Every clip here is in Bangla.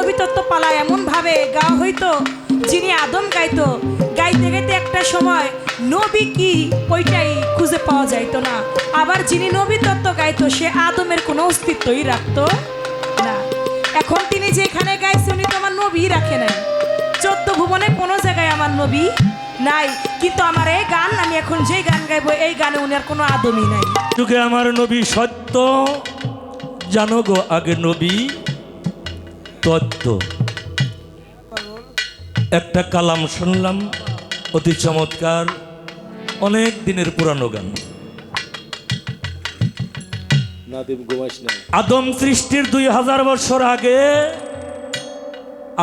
নবী তত্ত্ব পালা এমন ভাবে গাওয়া হইতো, যিনি আদম গাইতো, গাইতে গাইতে একটা সময় নবী কি ওইটাই খুঁজে পাওয়া যাইতো না। আবার যিনি নবী তত্ত্ব গাইতো সে আদমের কোনো অস্তিত্বই রাখতো না। এখন তিনি যেখানে গাইছে উনি তো আমার নবী রাখে নাই। 14 ভুবনে কোনো জায়গায় আমার নবী নাই, কিন্তু আমার এই গান, আমি এখন যে গান গাইবো এই গানে উনার কোনো আদমই নাই। যুগে আমার নবী সত্য, জানো গো আগে নবী তত্ত্ব। একটা কালাম শুনলাম অতি চমৎকার, অনেক দিনের পুরানো গান। আদম সৃষ্টির 2000 বছর আগে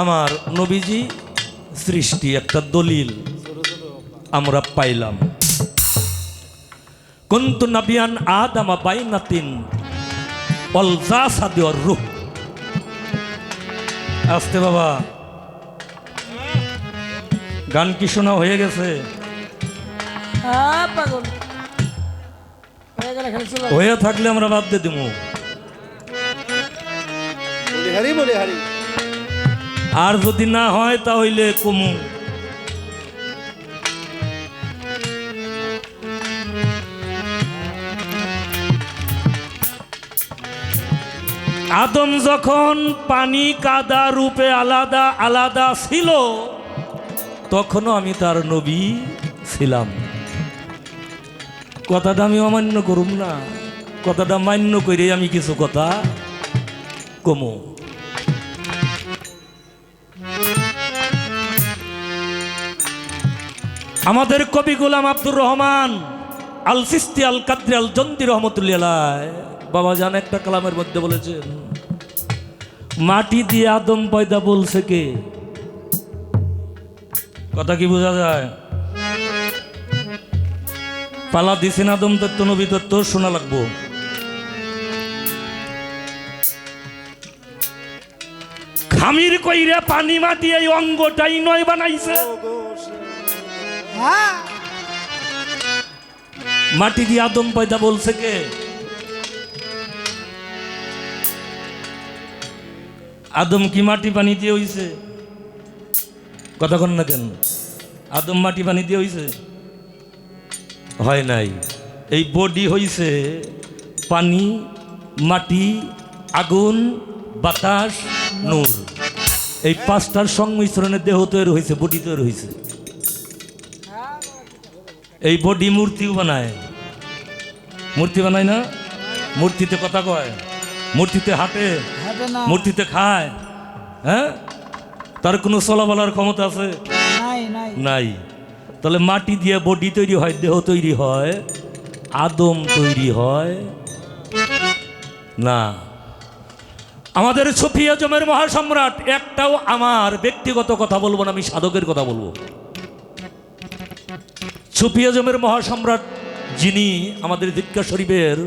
আমার নবীজি সৃষ্টি একটা দলিল আমরা পাইলাম। কুনতু নাবিয়ান আদামা বাইনাতিন ওয়াল জাসাদি ওয়ার রূহ। আস্তে বাবা, গান কি শোনা হয়ে গেছে? পাগল হয়ে থাকলে আমরা বাদ দিয়ে দেবো। আর যদি না হয় তাহলে কমু। আদম যখন পানি কাদা রূপে আলাদা আলাদা ছিল, তখনও আমি তার নবী ছিলাম। কথাটা আমি অমান্য করুম না, কথাটা মান্য করে আমি কিছু কথা কমু। আমাদের কবি গোলাম আব্দুর রহমান আল সিস্তি আল কাদরি আল জন্দি রহমতুল্লাহ বাবা জান একটা কালামের মধ্যে বলেছেন, মাটি দিয়ে আদম পয়দা বলছে কে? কথা কি বোঝা যায়? পালা দিছেন আদম তত্ত্ব নবী তত্ত্ব শোনা লাগবো। খামির কইরা পানি মাটি এই অঙ্গটাই নয় বানাইছে। মাটি দিয়ে আদম পয়দা বলছে কে? আদম কি মাটি পানি দিয়ে হইছে? কথা কন না কেন? আদম মাটি পানি দিয়ে হইছে? হয় নাই। এই বডি হইছে পানি, মাটি, আগুন, বাতাস, নূর, এই 5টার সংমিশ্রণে দেহ তৈরি হয়েছে, বডি তৈরি হয়েছে। এই বডি মূর্তিও বানায়। মূর্তি বানায় না? মূর্তিতে কথা কয়, মূর্তিতে হাঁটে, মূর্তিতে খায়, হ্যাঁ? তার কোনো চলাবলার ক্ষমতা আছে? নাই। তাহলে মাটি দিয়ে বডি তৈরি হয়, দেহ তৈরি হয়, আদম তৈরি হয় না। আমাদের সুফি আজমের মহাসম্রাট, একটাও আমার ব্যক্তিগত কথা বলবো না, আমি সাধকের কথা বলবো। সুফি আজমের মহাসম্রাট যিনি আমাদের দীক্ষা শরীফের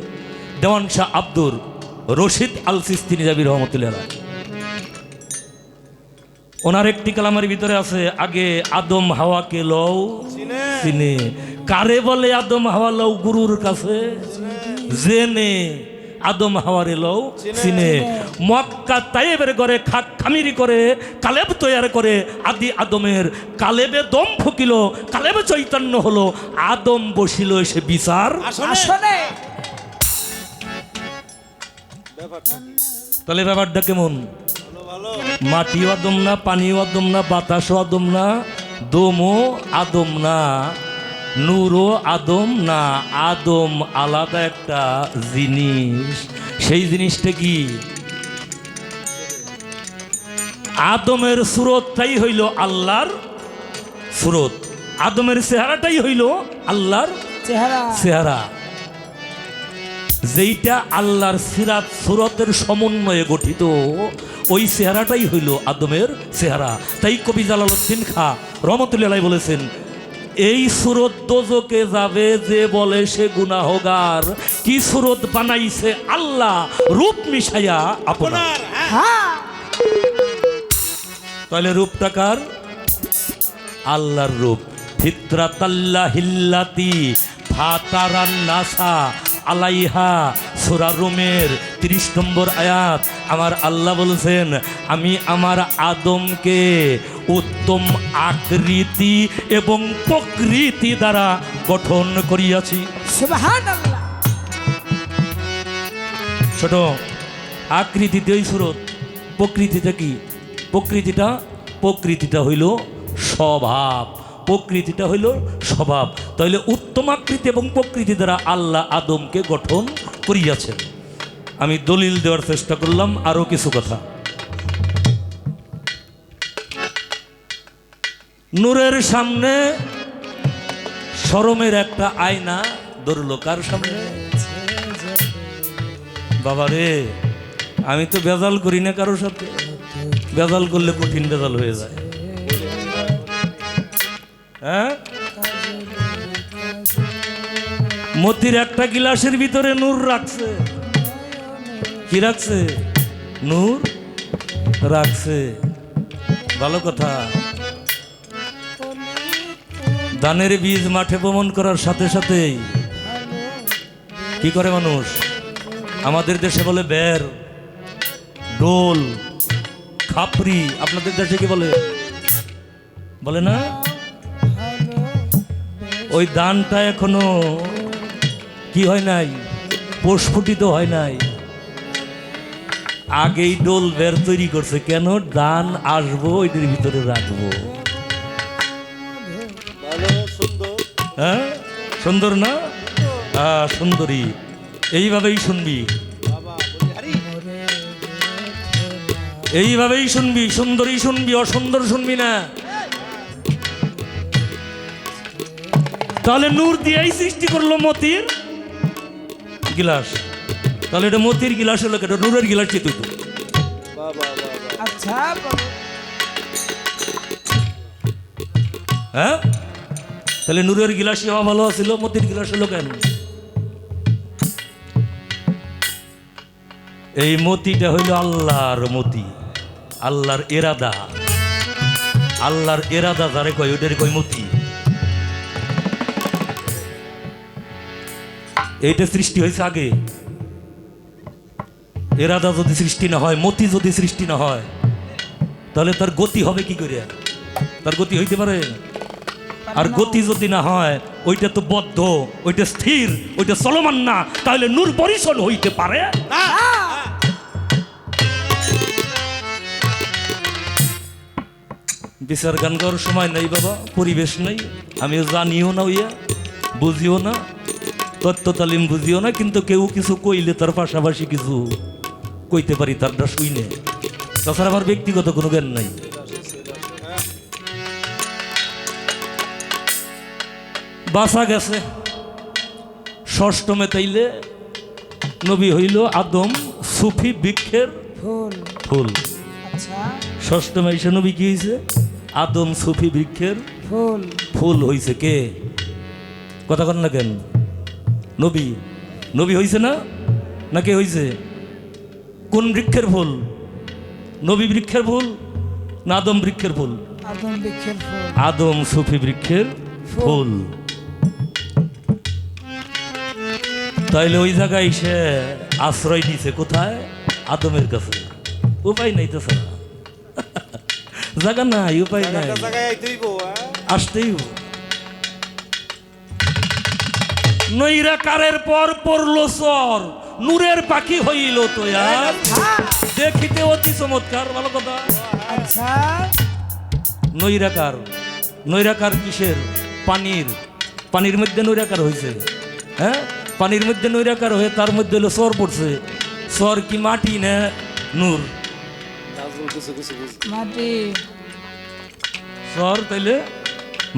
দেওয়ান শাহ আব্দুর রশিদ আল সিস্তি নিজামী রহমতুল্লাহ, ওনার একটি কালামের ভিতরে আছে, আগে আদম হাওয়াকে লও চিনে। কারে বলে আদম হাওয়া লও? গুরুর কাছে জেনে আদম হাওয়ারে লও চিনে। মক্কা তাইয়েবের ঘরে খাক খামিরি করে কালেব তৈয়ার করে আদি আদমের কালেবে দম ফুকিল, কালেবে চৈতন্য হলো, আদম বসিল এসে বিচার আসনে। তাহলে ব্যাপারটা কেমন? মাটিও আদম না, পানিও আদম না, বাতাসও আদম না, দমও আদম না, নূরও আদম না। আদম আলাদা একটা জিনিস। সেই জিনিসটা কি? আদমের সুরতটাই হইল আল্লাহর সুরত, আদমের চেহারাটাই হইল আল্লাহর চেহারা। যেইটা আল্লাহর সিরাত সুরতের সমন্বয়ে গঠিত, ওই চেহারাটাই হইল আদমের চেহারা। তাই কবি জালালউদ্দিন খাঁ রহমতুল্লাহ বলেছেন, এই সুরত দোজকে যাবে যে বলে সে গুনাহগার, কি সুরত বানাইছে আল্লাহ রূপ মিশাইয়া আপনার। তাহলে রূপটা কার? আল্লাহর রূপ। ফিতরাতাল্লাহিল্লাতি ফাতারান নাসা আলাইহা সূরা রুমের 30 নম্বর আয়াত আমার আল্লাহ বলছেন, আমি আমার আদমকে উত্তম আকৃতি এবং প্রকৃতি দ্বারা গঠন করিয়াছি। সুবহানাল্লাহ। ছোট আকৃতিতে ওই সুরত, প্রকৃতিটা কি? প্রকৃতিটা হইল স্বভাব, প্রকৃতিটা হইল স্বভাব। তাহলে উত্তম আকৃতি এবং প্রকৃতি দ্বারা আল্লাহ আদমকে গঠন করিয়াছেন। আমি দলিল দেওয়ার চেষ্টা করলাম আরো কিছু কথা। নূরের সামনে শরমের একটা আয়না ধরলো, কার সামনে? বাবারে, আমি তো বেজাল করি না কারোর সাথে, বেজাল করলে কঠিন বেজাল হয়ে যায়। হ্যাঁ, মতির একটা গিলাসের ভিতরে নূর রাখছে। কি রাখছে? নূর রাখছে। ভালো কথা। ধানের বীজ মাঠে বপন করার সাথে সাথেই কি করে মানুষ? আমাদের দেশে বলে বের, ডোল, খাপড়ি। আপনাদের দেশে কি বলে? বলে না? ওই ধানটা এখনো কি হয় নাই, প্রস্ফুটিত হয় নাই। আগেই ডোল বের তৈরি করছে, কেন? ধান আসবো, ওইটার ভিতরে রাখবো। হ্যাঁ, সুন্দর না? সুন্দরী। এইভাবেই শুনবি, এইভাবেই শুনবি, সুন্দরী শুনবি, অসুন্দর শুনবি না। তাহলে নূর দিয়েই সৃষ্টি করলো মতির গিলাস। তাহলে এটা মতির গিলাস হলো, এটা নূরের গিলাস চিত। আচ্ছা, হ্যাঁ, তাহলে নূরের গিলাসই হওয়া ভালো ছিল, মতির গিলাস হলো কেন? এই মতিটা হইল আল্লাহর মতি, আল্লাহর এরাদা। আল্লাহর এরাদা যারে কয় ওইটারে কয় মতি। এইটা সৃষ্টি হয়েছে আগে। এরাদা যদি সৃষ্টি না হয়, মতি যদি সৃষ্টি না হয়, তাহলে তার গতি হবে কি করে? তার গতি হইতে পারে? আর গতি যদি না হয়, ওইটা তো বদ্ধ, ওইটা স্থির, ওইটা চলমান না, তাহলে নূর পরিচল হইতে পারে না। বিচার গান করার সময় নাই বাবা, পরিবেশ নাই। আমিও জানিও না, ওইয়া বুঝিও না, তত্ত্ব তালিম বুঝিও না, কিন্তু কেউ কিছু কইলে তার পাশাপাশি কিছু কইতে পারি, তারটা শুইনে। তাছাড়া আমার ব্যক্তিগত কোনো জ্ঞান নাই। বাসা গেছে ষষ্ঠমে, তাইলে নবী হইল আদম সুফি বৃক্ষের ফুল। ষষ্ঠমে এসে নবী কি হয়েছে? আদম সুফি বৃক্ষের ফুল হইছে। কে? কথা কন না কেন? নবী। নবী হইছে না? না কে হইছে? কোন বৃক্ষের ফুল? নবী বৃক্ষের ফুল না আদম বৃক্ষের ফুল? আদম সুফি বৃক্ষের ফুল। তাইলে ওই জায়গায় সে আশ্রয় নিছে কোথায়? আদমের কাছে। উপায় নাই তো ছাড়া, জায়গা নাই, উপায় নাই, আসতেই হবে। নৈরাকারের পর পড়লো চর, নূরের পাখি হইল তো আর দেখিতে অতি চমৎকার। ভালো কথা। আচ্ছা, নৈরাকার, নৈরাকার কিসের? পানির, পানির মধ্যে নৈরাকার হয়েছে। হ্যাঁ, পানির মধ্যে নৈরাকার হয়ে তার মধ্যে হলো চর পড়ছে। চর কি মাটি না নূর? মাটি। চর তাইলে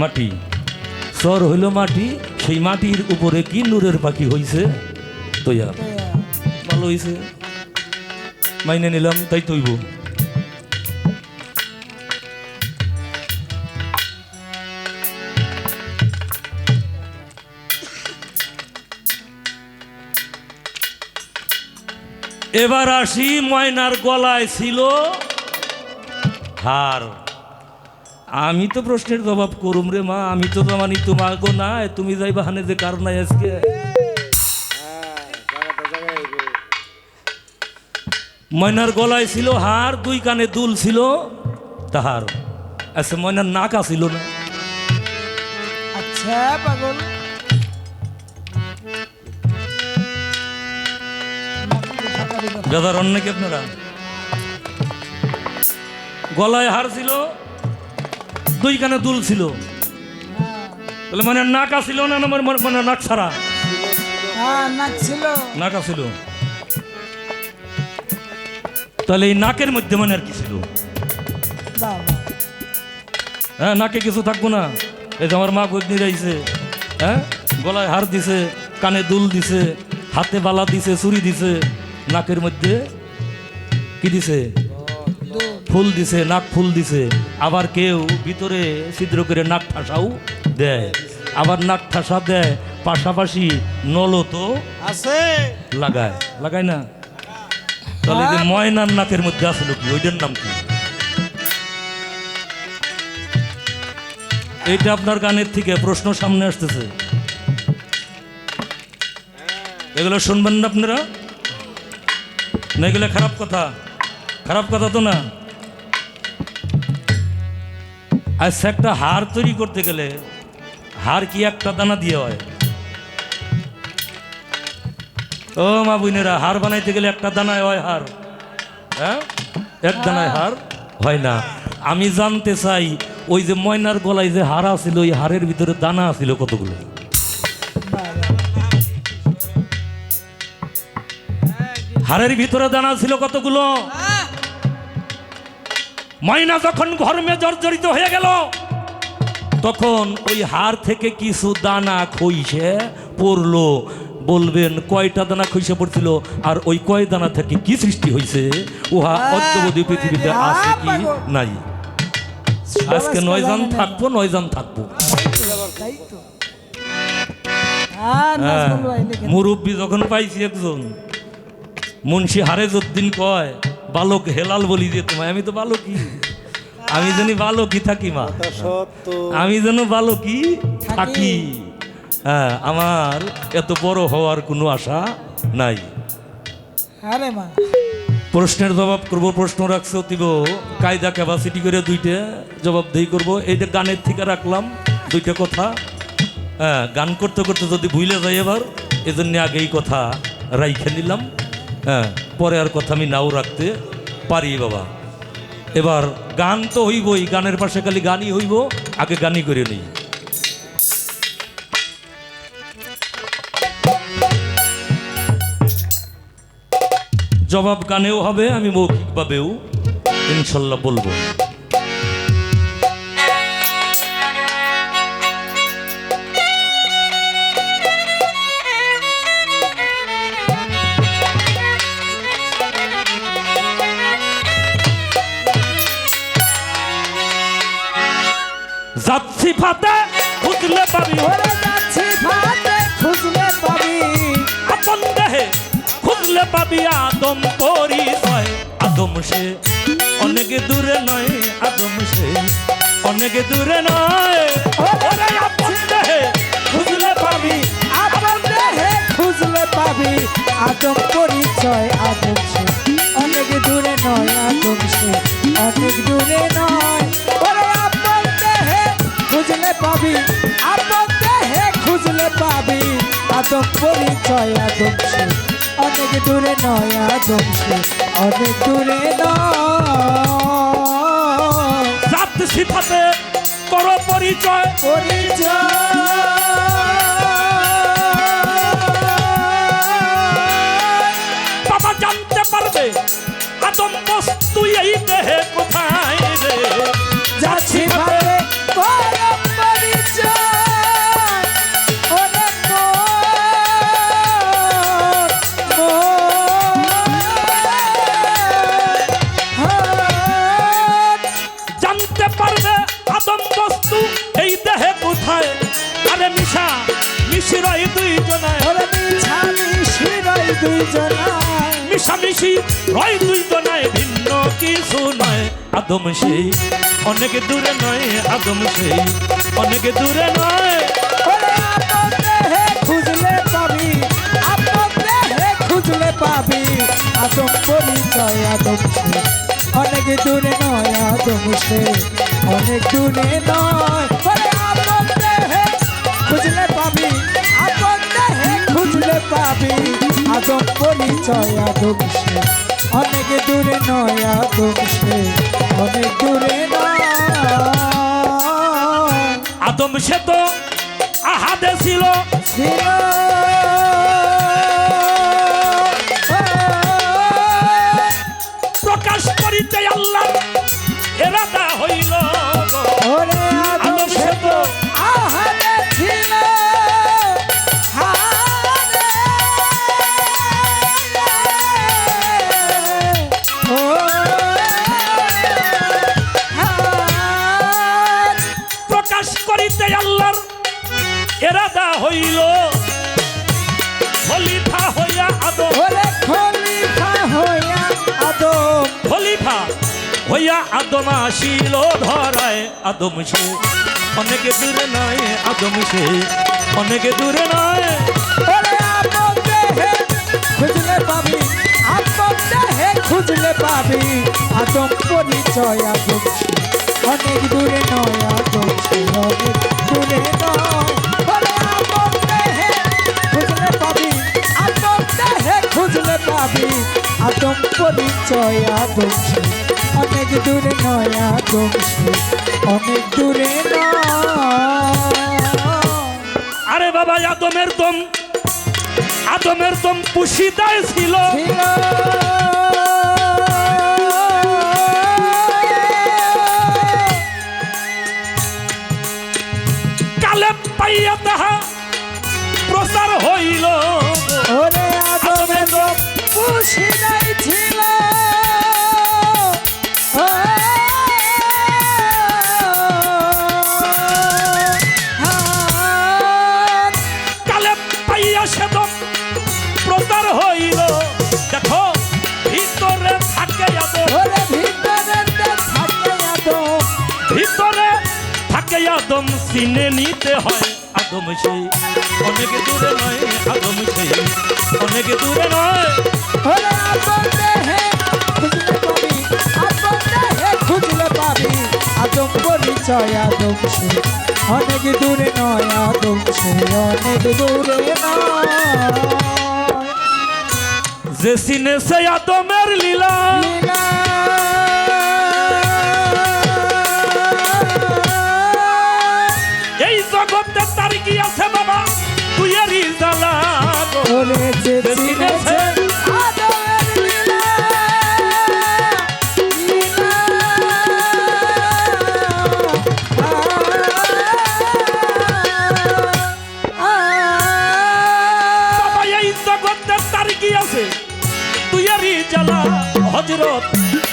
মাটি, চর হইল মাটি। সেই মাটির উপরে কি নূরের পাখি হইছে তৈয়া। ভালো হইছে, মাইনে নিলাম, তাই তৈব। এবার আসি, ময়নার গলায় ছিল হার। আমি তো প্রশ্নের জবাব করুম রে মা, আমি তো জানি তোমার গো না, তুমি যাইবা হানে যে কার নাই আজকে। ময়নার গলায় ছিল হার, দুই কানে দুল ছিল তাহার। আচ্ছা ময়নার নাক আছিল না? আচ্ছা পাগল, গাদার অন্য কি আপনারা? গলায় হার ছিল, দুই কানে দুল ছিল, তাহলে মানে নাক আছিল না? মানে নাক ছাড়া? হ্যাঁ নাক ছিল। নাক আছিল। তাহলে এই নাকের মধ্যে মানে আর কি ছিল? বাবা হ্যাঁ নাকে কিছু থাকবো না? এই যে আমার মা গজনি রাইছে, হ্যাঁ গলায় হার দিছে, কানে দুল দিছে, হাতে বালা দিছে, চুরি দিছে, নাকের মধ্যে কি দিছে? ফুল দিছে, নাক ফুল দিছে। আবার কেউ ভিতরে ছিদ্র করে নাক ঠাসাও দেয়, আবার নাক ঠাসা দেয়, পাশাপাশি নলও তো আছে, লাগায়, লাগায় না? তাহলে এই যে ময়নার নাকের মধ্যে আসলো কি, ওইটার নাম কি? এইটা আপনার গানের থেকে প্রশ্ন সামনে আসতেছে, এগুলো শুনবেন না আপনারা? না এগুলো খারাপ কথা? খারাপ কথা তো না। আচ্ছা একটা হার তৈরি করতে গেলে হার কি একটা দানা দিয়ে হয়? ও মা বোনেরা, হার বানাইতে গেলে একটা দানায় হয় হার? হ্যাঁ এক দানায় হার হয় না। আমি জানতে চাই ওই যে ময়নার গলায় যে হার আছিল, ওই হারের ভিতরে দানা আছিল কতগুলো? হারের ভিতরে দানা ছিল কতগুলো? ময়না যখন ঘর্মে জর্জরিত হয়ে গেল তখন ওই হার থেকে কিছু দানা খইসে পড়লো। বলবেন কয়টা দানা খইসে পড়ছিল আর ওই কয় দানা থেকে কি সৃষ্টি হয়েছে? উহা অদ্যবধি পৃথিবীতে আছে কি নাই? আজকে 9 জন থাকবো, 9 জন থাকবো। তাই তো। হ্যাঁ নাজমুল ভাই লিখেন। মুরব্বী যখন পাইছি একজন, মুন্সি হারেজউদ্দিন কয় বালক হেলাল বলি যে তোমায়। আমি তো বালকই, আমি জানি বালকই থাকি মা, আমি যেন বালকই থাকি। হ্যাঁ আমার এত বড় হওয়ার কোনো আশা নাই। আরে মা প্রশ্নের জবাব করব, প্রশ্ন রাখছে অতীব কায়দা ক্যাপাসিটি করে দুইটা জবাবদেহি করব। এইটা গানের থেকে রাখলাম দুইটা কথা। হ্যাঁ গান করতে করতে যদি ভুলে যাই এবার, এজন্য আগেই কথা রাইখে নিলাম। হ্যাঁ পরে আর কথা আমি নাও রাখতে পারি বাবা। এবার গান তো হইবই, গানের পাশে খালি গানই হইব, আগে গানই করে নিই। জবাব গানেও হবে, আমি মৌখিকভাবেও ইনশাল্লাহ বলবো। যাচ্ছি ফাতে খুঁজলে পাবি, ওরে যাচ্ছি ভাতে খুঁজলে পাবি, আপন দেহে খুঁজলে পাবি আদম পরিচয়। আদম সে অনেক দূরে নয়, আদম সে অনেক দূরে নয়। ওরে আপন দেহে খুঁজলে পাবি, আপন দেহে খুঁজলে পাবি, আদম পরিচয় আদম সে অনেক দূরে নয়, আদম সে অনেক দূরে নয়। ওরে আপন দেহে খুঁজলে পাবি, আপন দেহে খুঁজলে পাবি, আদম পরিচয় আদম সে অনেক দূরে নয়, আদম সে অনেক দূরে নয়। জাত সিফাতে করো পরিচয়, বাবা জানতে পারবে আদম বস্তু এই দেহে কোথায় রে। যাচ্ছি ভাবে করম পরিচয়, ওরে জানতে পারবে আদম বস্তু এই দেহে কোথায়। আরে মিশা মিশিরই দুইজনায়, ওরে মিছা মিশি রই দুইজনায়, মিশামিশি রয় দুইজনায়, ভিন্ন কিছু নয়। আদম সেই অনেক দূরে নয়, আদম সেই অনেক দূরে নয়। ওরে আপন দেহে খুঁজলে পাবি, আপন দেহে খুঁজলে পাবি, পাবি আদম পরিচয় আদম সে অনেক দূরে নয় আদম সে অনেক দূরে নয় ওরে আপন দেহে খুঁজলে পাবি আপন দেহে খুঁজলে পাবি আদম পরিচয় আদম সে অনেক দূরে নয় আদম সে অনেক দূরে নয় আদম সে তো আহাদে ছিল ছিল প্রকাশ করিতে আল্লাহ এরাদা হইল ওরে আদম সে তো আহাদে ছিল হাদে ও হাদ প্রকাশ করিতে আল্লাহর এরাদা হইল খলিফা হইয়া আদম ওরে খলিফা হইয়া আদম খলিফা হইয়া আদম আসিল ধরায় আদম সে অনেক দূরে নয় আদম সে অনেক দূরে নয় ওরে আপন দেহে খুঁজলে পাবি আপন দেহে খুঁজলে পাবি আদম পরিচয় আদম সে অনেক দূরে নয় আদম সে অনেক দূরে নয় ওরে আপন দেহে খুঁজলে পাবি আপন দেহে খুঁজলে পাবি আদম পরিচয় আদম সে অনেক দূরে নয় আদম সে অনেক দূরে নয় আরে বাবা আদমের দম পুশিদায় ছিল ছিল কালে পাইয়া তাহা প্রচার হইল ওরে আদমের পুশিদাই ছিল ও হাত কালে পাইয়া সে দম প্রচার হইল দেখো ভিতরে থাকে আদম ওরে ভিতরে থাকে আদম ভিতরে থাকে আদম চিনে নিতে হয় আদম সেই অনেক দূরে নয় আদম সেই অনেক দূরে নয় ওরে আপন দেহে খুঁজলে পাবি আপন দেহে খুঁজলে পাবি আদম পরিচয় আদম সে অনেক দূরে নয় আদম সে অনেক দূরে নয় যে চিনে সে আদমের লীলা লীলা এই জগতে তার কি আছে বাবা তুই এরই জ্বালা গো। ওরে যে চিনেছে আদমের লীলা লীলা বাবা এই জগতে তার কি আছে তুই এরই জ্বালা হজরত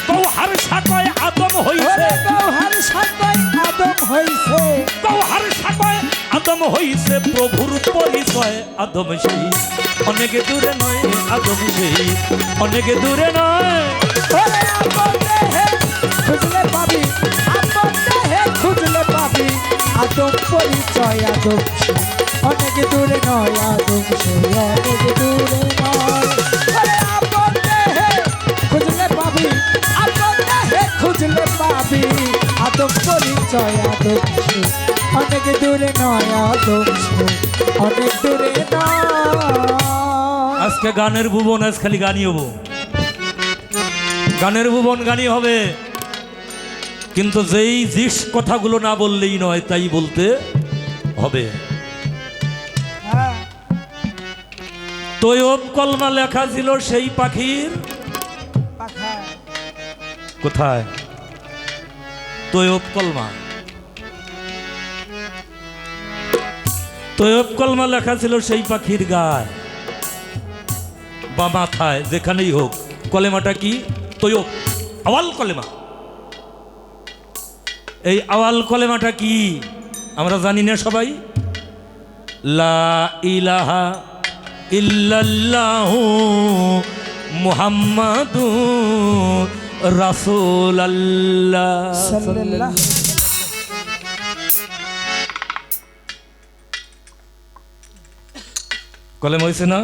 কৌহার সাকয় আদম হইছে ওরে গৌহার সাকয় আদম হইছে কৌহার সাকয় আদম হইছে প্রভুর পরিচয় আদম সেই অনেক দূরে নয় আদম সেই অনেক দূরে নয় ওরে আপন দেহে খুঁজলে পাবি আপন দেহে খুঁজলে পাবি আদম পরিচয় আদম সে অনেক দূরে নয় আদম সে অনেক দূরে নয় ওরে আপন দেহে খুঁজলে পাবি আপন দেহে খুঁজলে পাবি আদম পরিচয় আদম সে অনেক দূরে নয় আদম সে অনেক দূরে নয় আজকে গানের ভুবন আজ খালি গানই হবো গানের ভুবন গানই হবে কিন্তু যেই জিস কথাগুলো না বললেই নয় তাই বলতে হবে হ্যাঁ তৈয়ব কলমা লেখা ছিল সেই পাখির পাখা কোথায় তৈয়ব কলমা তৈয়ব কলমা লেখা ছিল সেই পাখির গায়ে বা মাথায় যেখানেই হোক কলেমাটা কি তৈয়ব আওয়াল কলেমা এই আওয়াল কলেমাটা কি আমরা জানি না সবাই লা ইলাহা ইল্লাল্লাহু মুহাম্মাদুর রাসূলুল্লাহ সাল্লাল্লাহু কলেমা হয়েছে না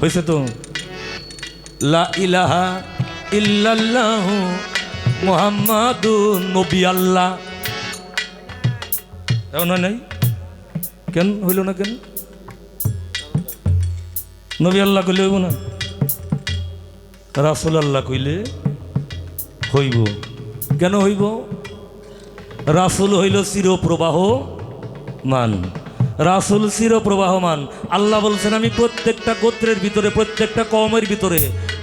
হয়েছে তো লা ইলাহা ইল্লাল্লাহু মুহাম্মাদুন নবী আল্লাহ। এমন হয় নাই? কেন হইল না কেন? নবী আল্লাহ কইলে হইব না, রাসূল আল্লাহ কইলে হইব। কেন হইব? রাসূল হইল চিরপ্রবাহ মান, রাসূল চিরপ্রবাহমান। আল্লাহ বলছেন আমি প্রত্যেকটা গোত্রের ভিতরে, প্রত্যেকটা কওমের ভিতরে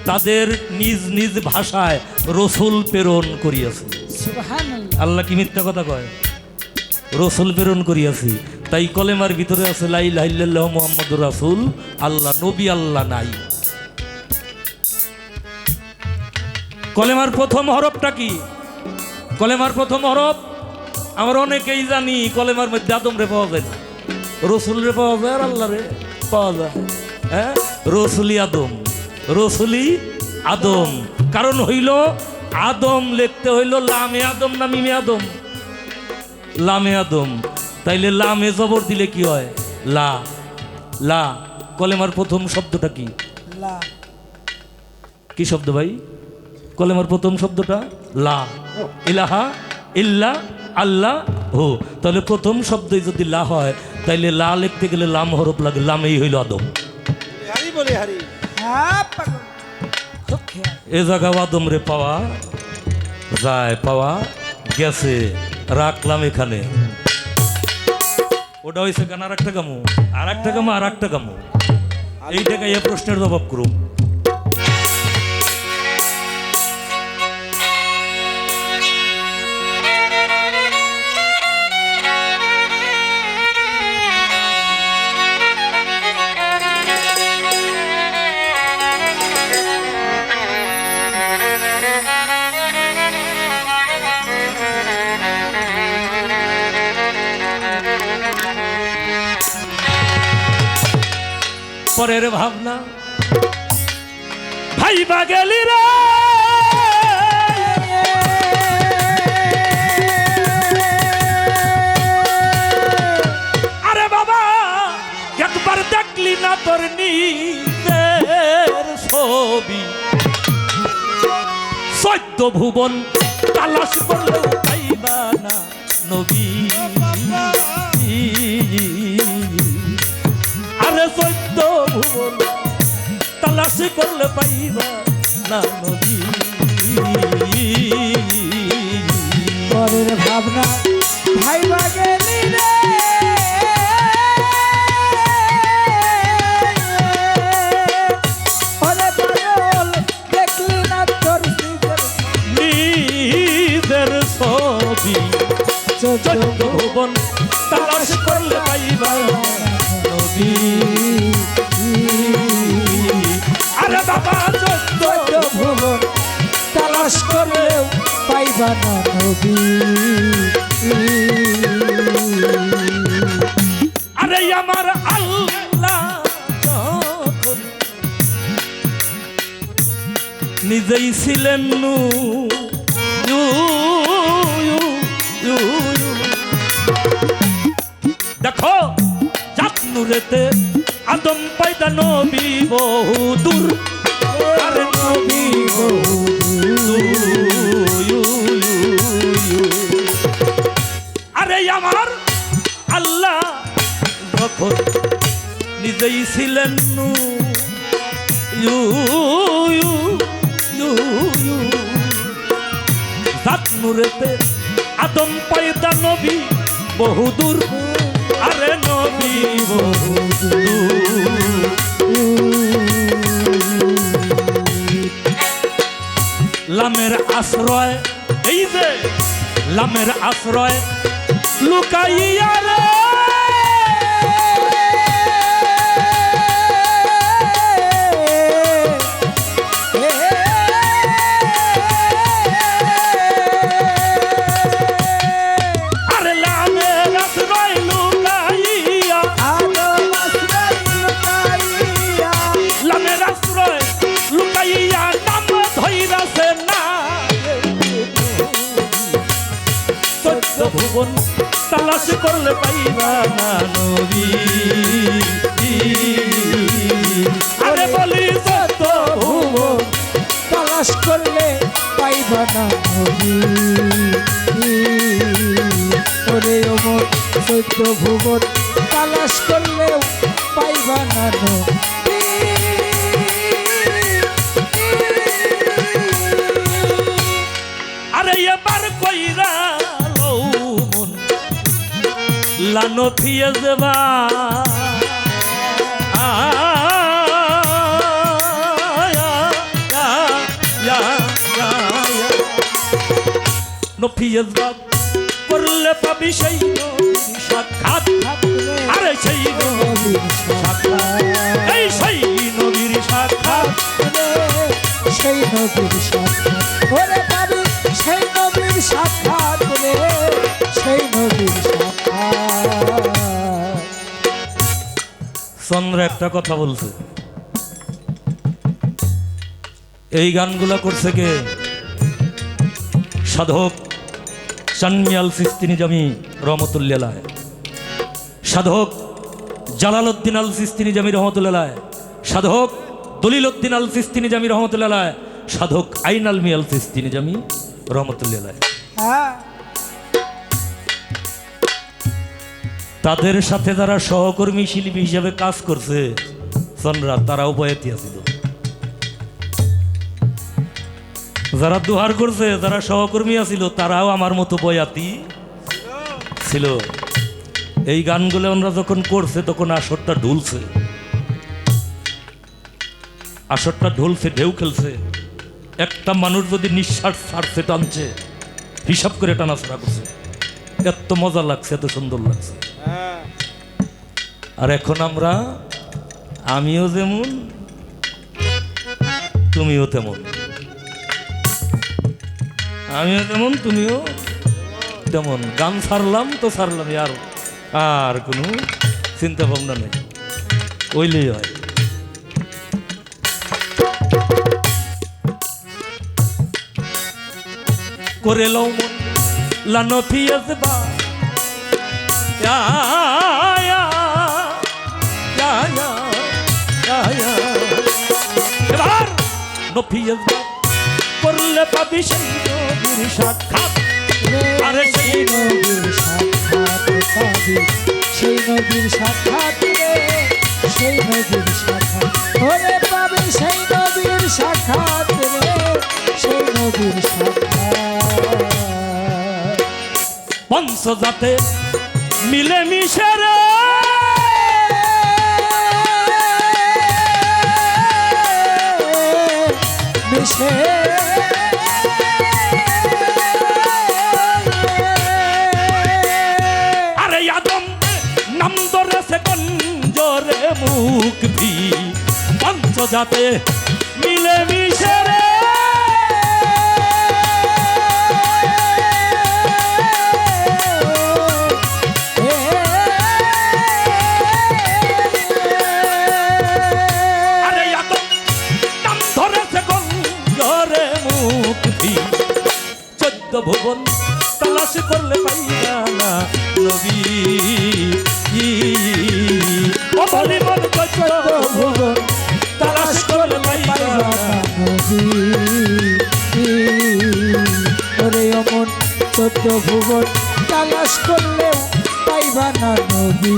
তাদের নিজ নিজ ভাষায় রসুল প্রেরণ করিয়াছি। সুবহানাল্লাহ। আল্লাহ কি মিথ্যা কথা কয়? রসুল প্রেরণ করিয়াছি। তাই কলেমার ভিতরে আছে লা ইলাহা ইল্লাল্লাহু মুহাম্মাদুর রাসূল আল্লাহ, নবী আল্লাহ নাই। কলেমার প্রথম হরফটা কি? কলেমার প্রথম হরফ আমরা অনেকেই জানি, কলেমার মধ্যে আদম রে পাওয়া যায় না, রসুল রে পাওয়া যায় আর আল্লাহ রে পাওয়া যায়। হ্যাঁ, রসুলি আদম, রসুলি আদম। কারণ হইল আদম লিখতে হইল লামে আদম না মিমে আদম? লামে আদম। তাইলে লামে জবর দিলে কি হয়? লা। লা কলেমার প্রথম শব্দটা কি? লা। কি শব্দ ভাই? কলেমার প্রথম শব্দটা লা। ইলাহা ইল্লা আল্লাহ হো। তাহলে প্রথম শব্দই যদি লা হয়, তাইলে লা লিখতে গেলে লাম হরফ লাগে, লামেই হইল আদম। হারি বলে হারি। হ্যাঁ পাগল, খুব খেয়াল। এ জায়গা আদম রে পাওয়া যায়, পাওয়া গেছে, রাখলাম এখানে। ওটা হয়েছে কেন? আর একটা কামু, আর একটা কামু, আর একটা কামু। এই জায়গায় এ প্রশ্নের জবাব করুন। পরের ভাবনা ভাইবা গেলি রে, আরে বাবা একবার দেখলি না তোর নিজের ছবি, 14 ভুবন তালাশ করলেও পাইবা না নবী। আরে 14 ভুবন তালাশ করলে পাইবা না নবী। পরের ভাবনা ভাইবা গেলি রে, ওরে পাগল দেখলি না তোর নিজের ছবি, 14 ভুবন তালাশ করলে পাইবা নবী। আরে বাবা 14 ভুবন তালাশ করলেও পাইবা না নবী। আরে আমার আল্লাহ যখন নিজেই ছিলেন নূর, দেখো জাত নূরেতে আদম পায়দা নবী বহুদূর, আরে নবী আরে আমার আল্লাহ যখন নিজেই ছিলেন জাত নূরেতে আদম পায়দা নবী বহুদূর, আরে নবী বহুদূর। লামের আশ্রয়, এই যে লামের আশ্রয় লুকাইয়া রে, আরে লামের আশ্রয় লুকাইয়া, লামের আশ্রয় লুকাইয়া নাম ধইরাছে না, 14 ভুবন তালাশ করলে পাইবা না নবী। আরে বলি 14 ভুবন তালাশ করলে পাইবা না নবী ওরে অমর চৈত্য ভুবন তালাশ করলেও পাইবা না নবী আরে এবার কইরা লও মন লানো ফিয়ে যাবা নফিয়ে যাবা করলে পাবি সেই নবীর সাক্ষাৎ আরে সেই নবীর সাক্ষাৎ এই সেই নবীর সাক্ষাৎ সেই নবীর সাক্ষাৎ ওরে পাবি সেই নবীর সাক্ষাৎ রে সেই নবীর সাক্ষাৎ চন্দ্র একটা কথা বলছে এই গানগুলা করছে কে সাধক চানমিয়াল সিস্তি নিজামী রহমতুল্লাহ সাধক জালালউদ্দিন আল সিস্তি নিজামী রহমতুল্লাহ সাধক দলিল উদ্দিন আল সিস্তি নিজামী রহমতুল্লাহ সাধক আইন আল মিয়াল সিস্তি নিজামী রহমতুল্লাহ হ্যাঁ তাদের সাথে যারা সহকর্মী শিল্পী হিসেবে কাজ করছে সনরা তারাও বয়াতি আছিল যারা দুহার করছে যারা সহকর্মী আছিল তারাও আমার মতো বয়াতি ছিল এই গানগুলো ওনারা যখন করছে তখন আসরটা ঢুলছে আসরটা ঢুলছে ঢেউ খেলছে একটা মানুষ যদি নিঃশ্বাস ছাড়ছে টানছে হিসাব করে টানাছড়া করছে এত মজা লাগছে এত সুন্দর লাগছে আর এখন আমরা আমিও যেমন তুমিও তেমন আমিও তেমন তুমিও তেমন গান ছাড়লাম তো ছাড়লাম আর কোনো চিন্তা ভাবনা নেই ওইলেই হয় করে লও মন লানো ফিয়াজ বা এবার নফিয়াজ বা করলে পাবি সেই নবীর সাক্ষাৎ আরে সেই নবীর সাক্ষাৎ পাবি সেই নবীর সাক্ষাৎ রে সেই নবীর সাক্ষাৎ ওরে পাবি সেই নবীর সাক্ষাৎ রে সেই নবীর সাক্ষাৎ পঞ্চজাতে মিলে মিশে রে মিশে আরে আদম নাম ধরেছে গঞ্জরে মুখ ভি পঞ্চজাতে মিলে মিশে রে আরে আদম নাম ধরেছে গঞ্জরে মুখ ভি 14 ভুবন তালাশ করলে পাইবা না নবী ও বলি মন কত ভুবন তালাশ করলে পাইবা না ওরে অমন 14 ভুবন তালাশ করলে পাইবা না নবী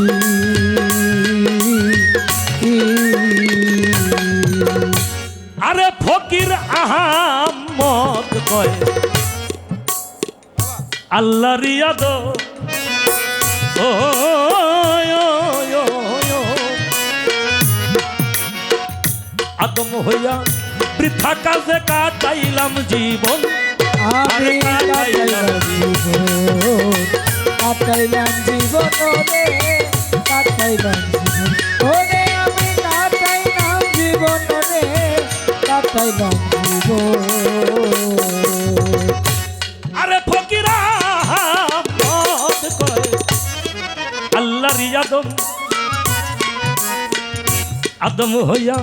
আরে ফকির আহমদ কয় আল্লাহ রিয়াদ ও আদম হইয়া বৃথা কাজে কাটাইলাম জীবন আমি কাটাইলাম জীবন কাটাইলাম জীবন রে কাটাইলাম জীবন ওরে আমি কাটাইলাম জীবন রে কাটাইলাম জীবন আরে ফকির আহমদ কয় আল্লাহ রিয়াদম আদম হইয়া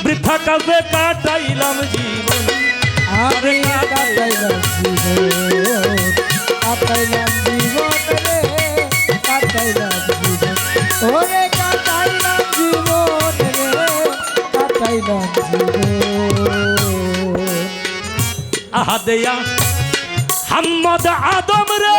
বৃথা কাজে কাটাইলাম জীবন আমি কাটাইলাম জীবন কাটাইলাম জীবন রে কাটাইলাম জীবন ওরে কাটাইলাম জীবন রে কাটাইলাম জীবন আহাদেয়া হাম্মদ আদম রে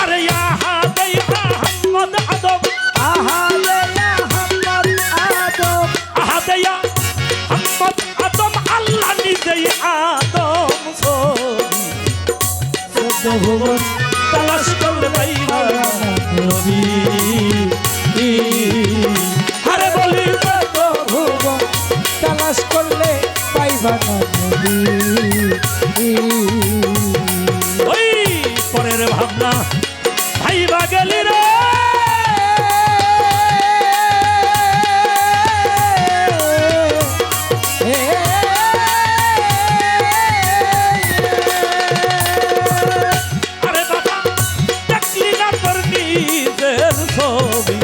আরে আহাদেয়া হাম্মদ আদম আহাদেয়া হাম্মদ আদম আল্লাহ নিজেই আদম ভুবন তালাশ করলে পাইবা নবী আরে বলি ভুবন তালাশ করলে পাইবা না নবী। ওই পরের ভাবনা ভাইবা গেলি রে আরে বাবা দেখলি না তোর নিজের ছবি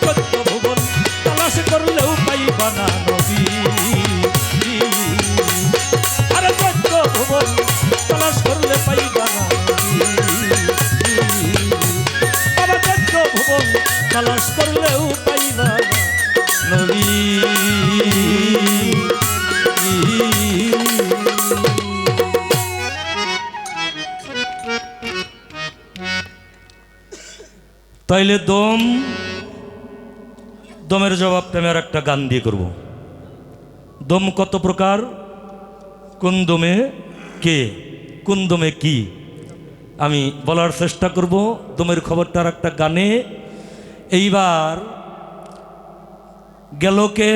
চোদ্দ ভুবন তালাশ করলেও পাইবা না নবী আরে চোদ্দ ভুবন তালাশ করলে পাইবা না বাবা চোদ্দ ভুবন তালাশ করলেও পাইবা না নবী। তাইলে দমের জবাবটা আমি আর একটা গান দিয়ে করব। দম কত প্রকার, কোন দমে কে, কোন দমে কি, আমি বলার চেষ্টা করব দমের খবরটা আর একটা গানে। এইবার গেল কে?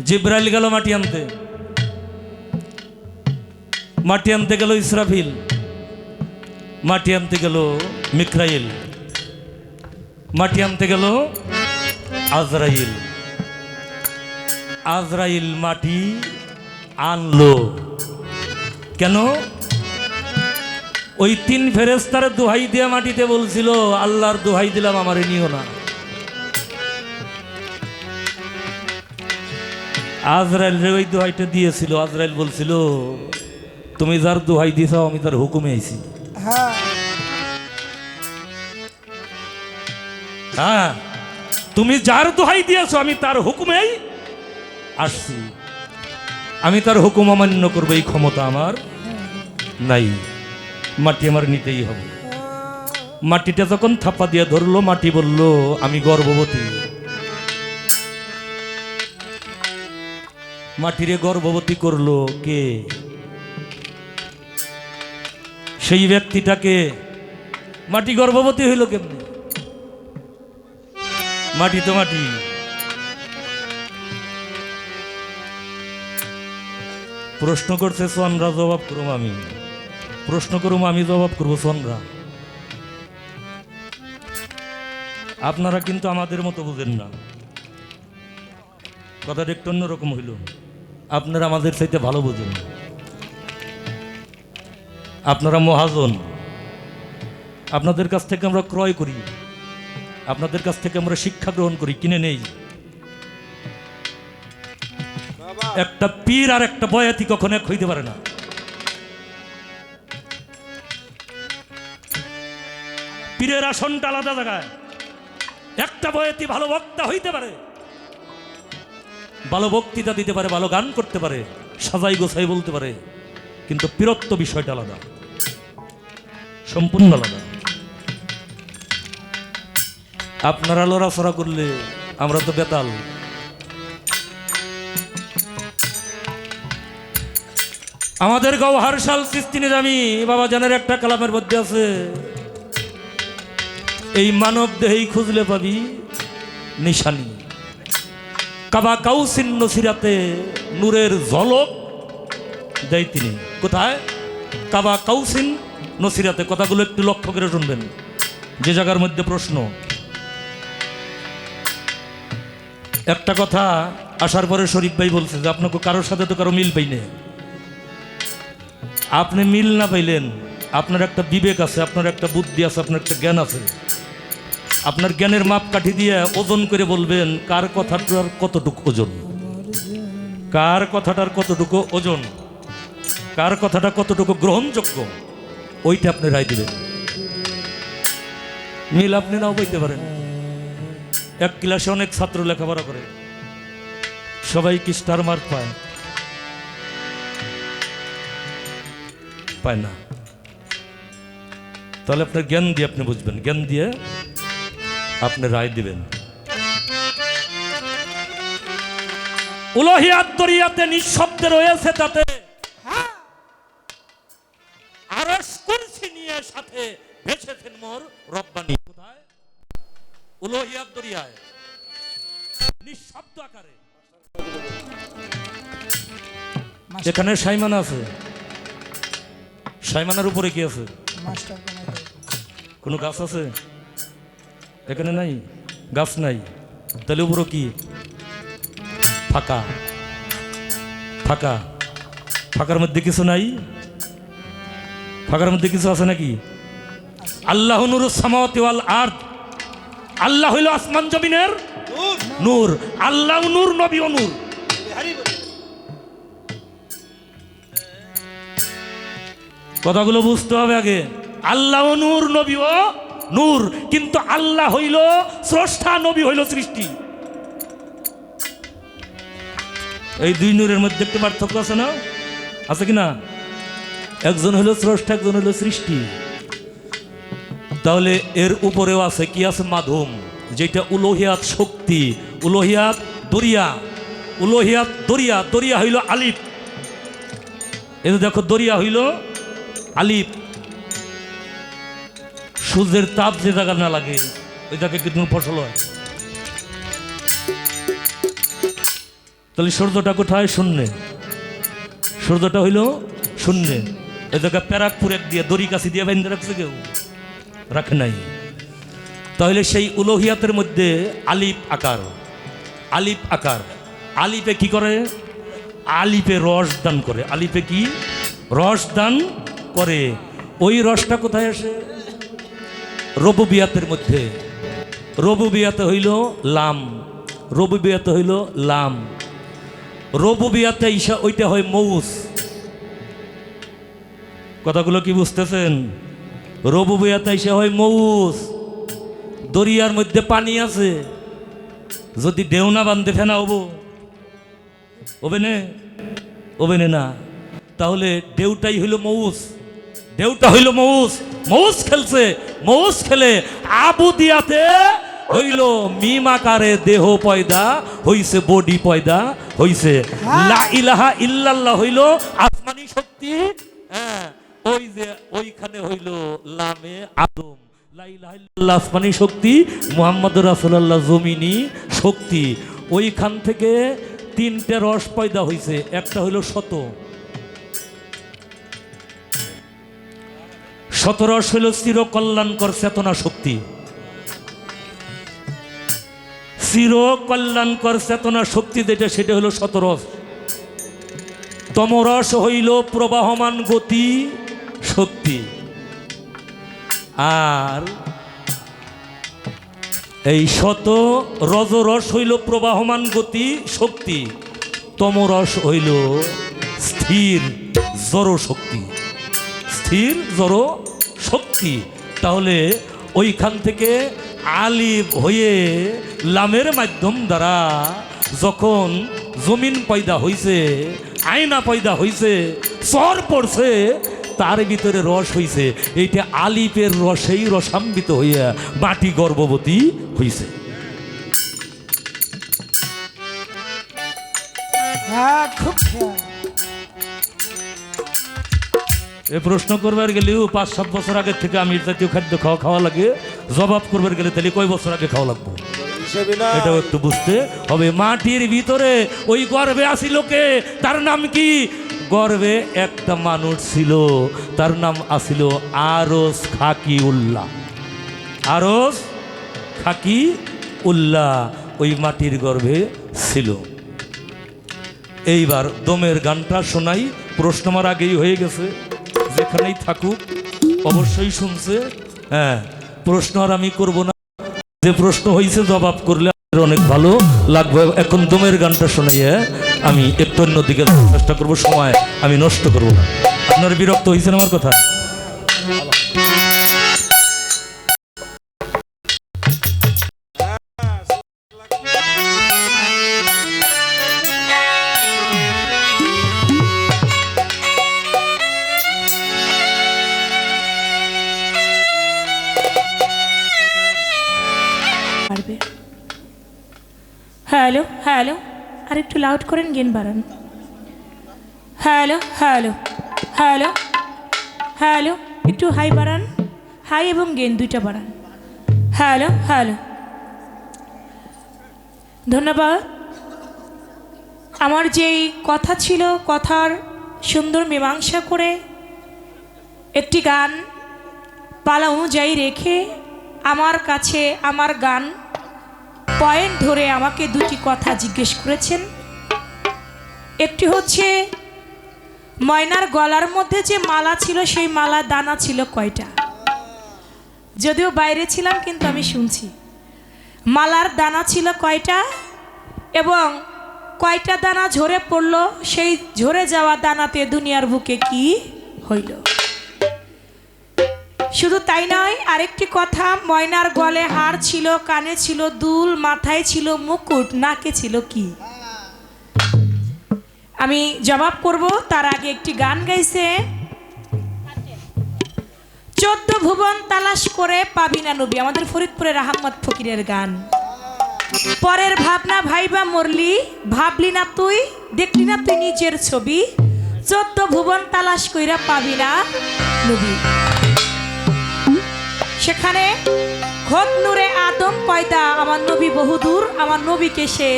জিব্রাইল গেল মাটি আনতে, মাটি আনতে গেল ইসরাফিল, মাটি আনতে গেল মিকরাইল, মাটি আনতে গেল আজরাইল। আজরাইল মাটি আনলো কেন? ওই তিন ফেরেশতার দোহাই দিয়ে মাটিতে বলছিল, আল্লাহর দোহাই দিলাম আমারে নিও না। আজরাইল রে ওই দোহাইটা দিয়েছিল। আজরাইল বলছিল, তুমি যার দোহাই দিয়েছ আমি তার হুকুমে আইছি। হ্যাঁ, তুমি যার দোহাই দিয়েছ আমি তার হুকুমেই আসছি, আমি তার হুকুম অমান্য করবো এই ক্ষমতা আমার নাই। মাটি আমার নিতেই হবে। মাটিটা যখন থাপা দিয়ে ধরলো, মাটি বলল আমি গর্ভবতী। মাটিরে গর্ভবতী করলো কে? সেই ব্যক্তিটাকে। মাটি গর্ভবতী হইল কেমনে? মাটি তো মাটি। প্রশ্ন করছে সোনরা, জবাব করুম আমি। প্রশ্ন করুম আমি, জবাব করবো সোনরা। আপনারা কিন্তু আমাদের মতো বুঝেন না, কথাটা একটু অন্যরকম হইল। আপনারা আমাদের চাইতে ভালো বুঝেন। আপনারা মহাজন, আপনাদের কাছ থেকে আমরা ক্রয় করি, আপনাদের কাছ থেকে আমরা শিক্ষা গ্রহণ করি, কিনে নেই। একটা পীর আর একটা বয়াতি কখনো এক হইতে পারে না। পীরের আসনটা আলাদা জায়গায়। একটা বয়াতি ভালো বক্তা হইতে পারে, ভালো বক্তৃতা দিতে পারে, ভালো গান করতে পারে, সাজাই গোছাই বলতে পারে, কিন্তু পীরত্ব বিষয়টা আলাদা, সম্পূর্ণ আলাদা। আপনারা লড়াচড়া করলে আমরা তো বেতাল। আমাদের গওহার শাল চিস্তি নিজামী বাবা জানের একটা কালামের মধ্যে আছে, এই মানব দেহেই খুঁজলে পাবি নিশানি। কাবা কাউসিন নসিরাতে নূরের ঝলক দেয় তিনি। কোথায়? কাবা কাউসিন নসিরাতে। কথাগুলো একটু লক্ষ্য করে শুনবেন, যে জায়গার মধ্যে প্রশ্ন। একটা কথা আসার পরে শরীফ ভাই বলছে যে আপনাকে কারোর সাথে তো কারো মিল পাইনে। আপনি মিল না পাইলেন, আপনার একটা বিবেক আছে, আপনার একটা বুদ্ধি আছে, আপনার একটা জ্ঞান আছে। আপনার জ্ঞানের মাপকাঠি দিয়ে ওজন করে বলবেন কার কথাটার কতটুকু ওজন, কার কথাটার কতটুকু ওজন। কার কথাটা কতটুকু গ্রহণযোগ্য ওইটা আপনি রায় দিবেন। মিল আপনি নাও বইতে পারেন। এক ক্লাসে অনেক ছাত্র লেখাপড়া করে, সবাই কি স্টার মার্ক পায়? পায় না। তাহলে আপনার জ্ঞান দিয়ে আপনি বুঝবেন, জ্ঞান দিয়ে আপনি রায় দিবেন। উলহিয়াত দরিয়াতে নিঃশব্দে রয়েছে তাতে আরশ কুরসি নিয়ে সাথে ভেসেছেন মোর রব্বানি। কোথায়? উলহিয়াত দরিয়ায় নিঃশব্দ আকারে। এখানে সাইমান আছে, সাইমানের উপরে কি আছে? কোনো গাছ আছে? এখানে নাই, গাছ নাই। তাহলে উপরে কি? ফাঁকা। ফাঁকা, ফাঁকার মধ্যে কিছু নাই? ফাঁকার মধ্যে কিছু আছে নাকি? আল্লাহ নূরুস সামাওয়াতি ওয়াল আরদ, আল্লাহ হইল আসমান জমিনের নূর। আল্লাহ নূর, নবীও নূর। কথাগুলো বুঝতে হবে আগে। আল্লাহ নূর, নবীও নূর, কিন্তু আল্লাহ হইল স্রষ্টা, নবী হইল সৃষ্টি। এই দুই নূরের মধ্যে একটু পার্থক্য আছে না? আছে কি না? একজন হলো স্রষ্টা, একজন হলো সৃষ্টি। তাহলে এর উপরেও আছে কি? আছে মাধ্যম, যেটা উলহিয়াত শক্তি, উলহিয়াত দরিয়া। উলহিয়াত দরিয়া, দরিয়া হইল আলিফ। এই দেখো দরিয়া হইল আলিফ। সূর্যের তাপ যে জায়গা না লাগে ওই জায়গায় কিন্তু ফসল হয়। তাহলে সূর্যটা কোথায়? শূন্যে। সূর্যটা হইল শূন্যে। এই জায়গায় প্যারাকপুর এক দিয়ে দড়ি কাছি দিয়ে বেঁধে রাখছে, কেউ রাখে নাই। তাহলে সেই উলহিয়াতের মধ্যে আলিফ আকার, আলিফ আকার। আলিফে কি করে? আলিফে রস দান করে। আলিফে কি? রস দান করে। ওই রসটা কোথায় আসে? রুবুবিয়াতের মধ্যে। রুবুবিয়াতে হইল লাম, রুবুবিয়াতে হইল লাম। রুবুবিয়াতে ঈশা ওইটা হয় মৌস। কথাগুলো কি বুঝতেছেন? রুবুবিয়াতে ঈশা হয় মৌস। দরিয়ার মধ্যে পানি আছে, যদি ঢেউ না বান্ধে ফেনা হবো? হবে না? হবে না। তাহলে ঢেউটাই হইল মৌস, ঢেউটা হইল মৌস। মৌস খেলছে, মৌস খেলে আবু দিয়াতে হইল মিম আকারে দেহ পয়দা হইছে, বডি পয়দা হইছে। লা ইলাহা ইল্লাল্লাহ হইল আসমানি শক্তি। হ্যাঁ, ওই যে ওইখানে হইল লামে আদম। লা ইলাহা ইল্লাল্লাহ আসমানি শক্তি, মুহাম্মদুর রাসূলুল্লাহ জমিনি শক্তি। ওইখান থেকে তিনটে রস পয়দা হইছে। একটা হইল শত, শতরস হইল চির কল্যাণকর চেতনা শক্তি। চির কল্যাণকর চেতনা শক্তি যেটা, সেটা হইল শতরস। তমরস হইল প্রবাহমান গতি শক্তি। আর এই শত রজরস হইল প্রবাহমান গতি শক্তি। তমরস হইল স্থির জড় শক্তি, স্থির জড় শক্তি। তাহলে ওইখান থেকে আলিফ হয়ে লামের মাধ্যম দ্বারা যখন জমিন পয়দা হইছে, আয়না পয়দা হইছে, চর পড়ছে, তার ভিতরে রস হইছে। এইটা আলিফের রসেই রসাম্বিত হইয়া মাটি গর্ভবতী হইছে। হ্যাঁ, খুব খেয়াল। এ প্রশ্ন করবার গেলেও 5-7 বছর আগে থেকে আমি জাতীয় খাদ্য খাওয়া লাগে। জবাব করবার গেলে তাহলে কয় বছর আগে খাওয়া লাগবে এটাও একটু বুঝতে হবে। মাটির ভিতরে ওই গর্ভে আসিল কে? তার নাম কি? গর্ভে একটা মানুষ ছিল, তার নাম আসিল আরস খাকি উল্লাহ। আরস খাকি উল্লাহ ওই মাটির গর্ভে ছিল। এইবার দমের গানটা শোনাই। প্রশ্ন আমার আগেই হয়ে গেছে, যেখানেই থাকুক অবশ্যই শুনছে। হ্যাঁ, প্রশ্ন আর আমি করব না, যে প্রশ্ন হয়েছে জবাব করলে অনেক ভালো লাগবে। এখন দমের গানটা শোনাই। আমি একটু অন্যদিকে চেষ্টা করব, সময় আমি নষ্ট করব না। আপনারা বিরক্ত হয়েছেন আমার কথা? পারবে। হ্যালো হ্যালো, আর একটু লাউড করেন, গেন বাড়ান। হ্যালো হ্যালো হ্যালো হ্যালো, একটু হাই বাড়ান, হাই এবং গেন দুইটা বাড়ান। হ্যালো হ্যালো, ধন্যবাদ। আমার যেই কথা ছিল, কথার সুন্দর মীমাংসা করে একটি গান পালা অনুযায়ী রেখে আমার কাছে আমার গান পয়েন্ট ধরে আমাকে দুটি কথা জিজ্ঞেস করেছেন। একটি হচ্ছে ময়নার গলার মধ্যে যে মালা ছিল সেই মালার দানা ছিল কয়টা? যদিও বাইরে ছিলাম কিন্তু আমি শুনছি মালার দানা ছিল কয়টা এবং কয়টা দানা ঝরে পড়লো, সেই ঝরে যাওয়া দানাতে দুনিয়ার বুকে কি হইল। শুধু তাই নয়, আরেকটি কথা, ময়নার গলে হার ছিল, কানে ছিল দুল, মাথায় ছিল মুকুট, নাকে ছিল কি? আমি জবাব করব তার আগে একটি গান গাইছে, 14 ভুবন তালাশ করে পাবি না নবী, আমাদের ফরিদপুরের আহমদ ফকিরের গান। পরের ভাবনা ভাইবা মরলি, ভাবলি না তুই, দেখলি না তুই নিজের ছবি, 14 ভুবন তালাশ কইরা পাবি না নবী। সেখানে খোদ নূরে আদম পয়দা, আমার নবী বহুদূর, আমার নবীকে সে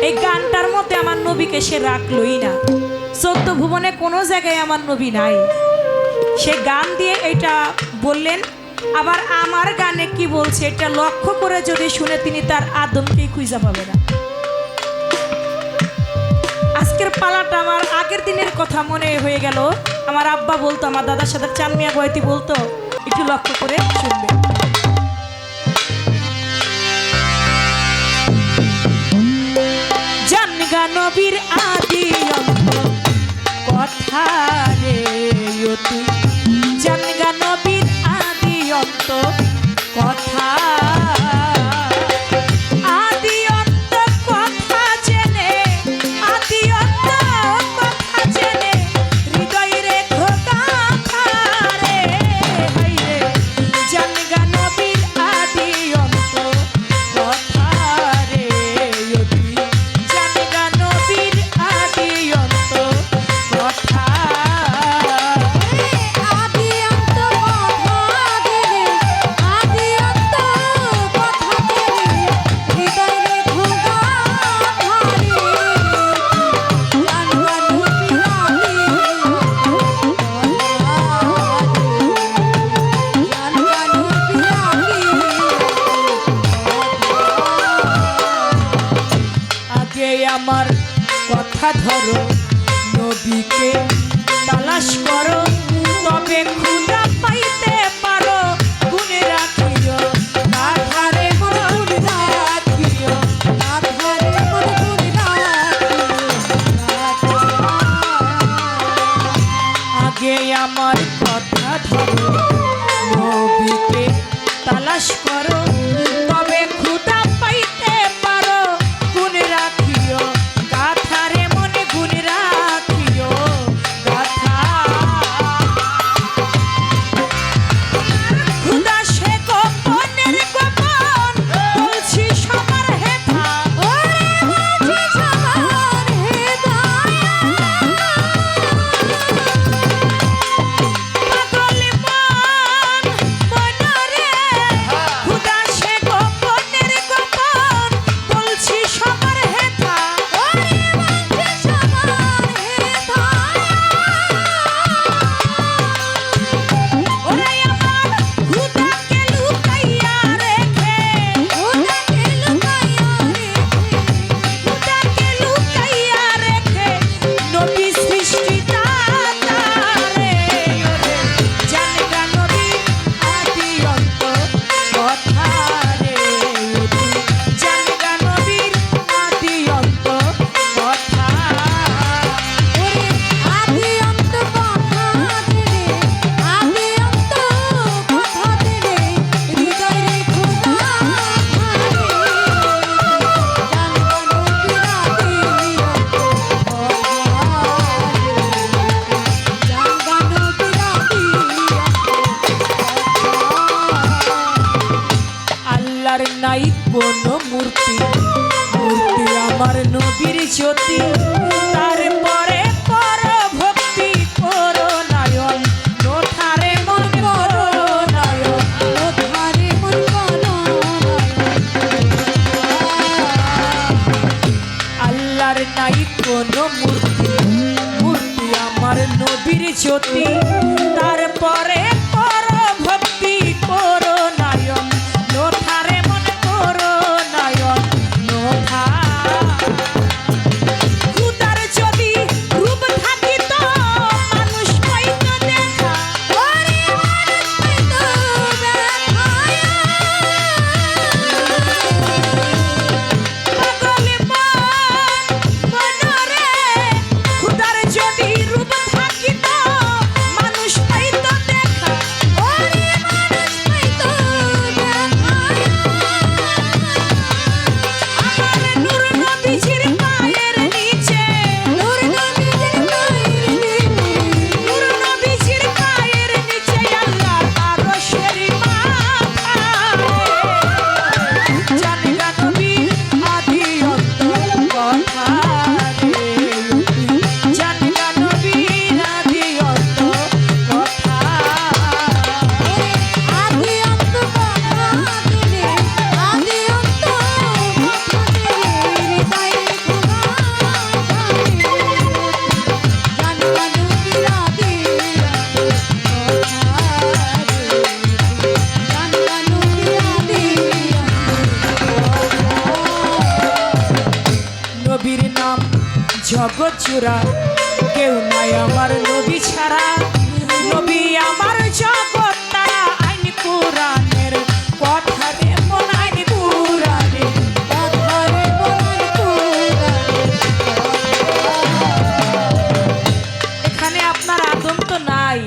এই গানটার মধ্যে আমার নবীকে সে রাখলই না। 14 ভুবনে কোনো জায়গায় আমার নবী নাই, সে গান দিয়ে এটা বললেন। আবার আমার গানে কি বলছে এটা লক্ষ্য করে যদি শুনে তিনি তার আদমকেই খুঁজে পাবে না। আজকের পালাটা আমার আগের দিনের কথা মনে হয়ে গেল। আমার আব্বা বলতো, আমার দাদার সাথে চানমিয়া বয়তি বলতো, একটু লক্ষ্য করে শুনবে। জানগা নবীর আদি অন্ত কথা রে তুই, জানগা নবীর আদি অন্ত কথা, আদি অন্ত কথা জেনে, আদি অন্ত কথা জেনে হৃদয় রে খোকা রে, হাইরে জানগা নবীর আদি অন্ত কথা রে তুই, জানগা নবীর আদি অন্ত কথা। আমার কথা ধরো, নবীকে তালাশ করো, তবে খুদা পাইতে পারো, গুণে রাখিও আধারে গুণ রাখিও, আধারে গুণ রাখিও। আগে আমার কথা ধরো, নবীকে তালাশ করো, তবে খুদা পাইতে পারো, গুণ রাখিও গাথারে মনে, গুণ রাখিও গাথা। খুদা সে গোপনের গোপন, বলছি সবার হেথা, পাগল মন মনরে, খুদা নাই কোনো মূর্তি মূর্তি আমার নবীর জ্যোতি তারপরে পর ভক্তি করো নয়ন নোথারে মন করো নয়ন নোথারে মন করো আল্লাহর নাই কোনো মূর্তি মূর্তি আমার নবীর জ্যোতি তারপরে পর ভক্তি করো নয়ন নোথারে মন করো নয়ন নোথা খুদার যদি রূপ থাকিত মানুষ পাইতো দেখা ওরে মানুষ পাইতো দেখা পাগল মনরে খুদার যদি রূপ থাকিত মানুষ পাইতো দেখা ওরে মানুষ পাইতো দেখা আমার নূর নবীজির পায়ের নিচে নূর নবীজির পায়ের নিচে আল্লাহ আরশের মাথায় জানগা নবী আদি অন্তর কথা রে জানগা নবী আদি অন্তর কথা আদি অন্তর কথা দিলে আদি অন্তর কথা দিলে হৃদয়ে জানগা নবী আদি জানগা নবী আদি নবীর নাম জগৎ জোড়া কেউ নাই আমার নবী ছাড়া নবী আমার জগৎ তারা আইন কোরআনের কথা রে মন আইন কোরআনের কথা রে মন আইন কোরআনের এখানে আপনার আদম তো নাই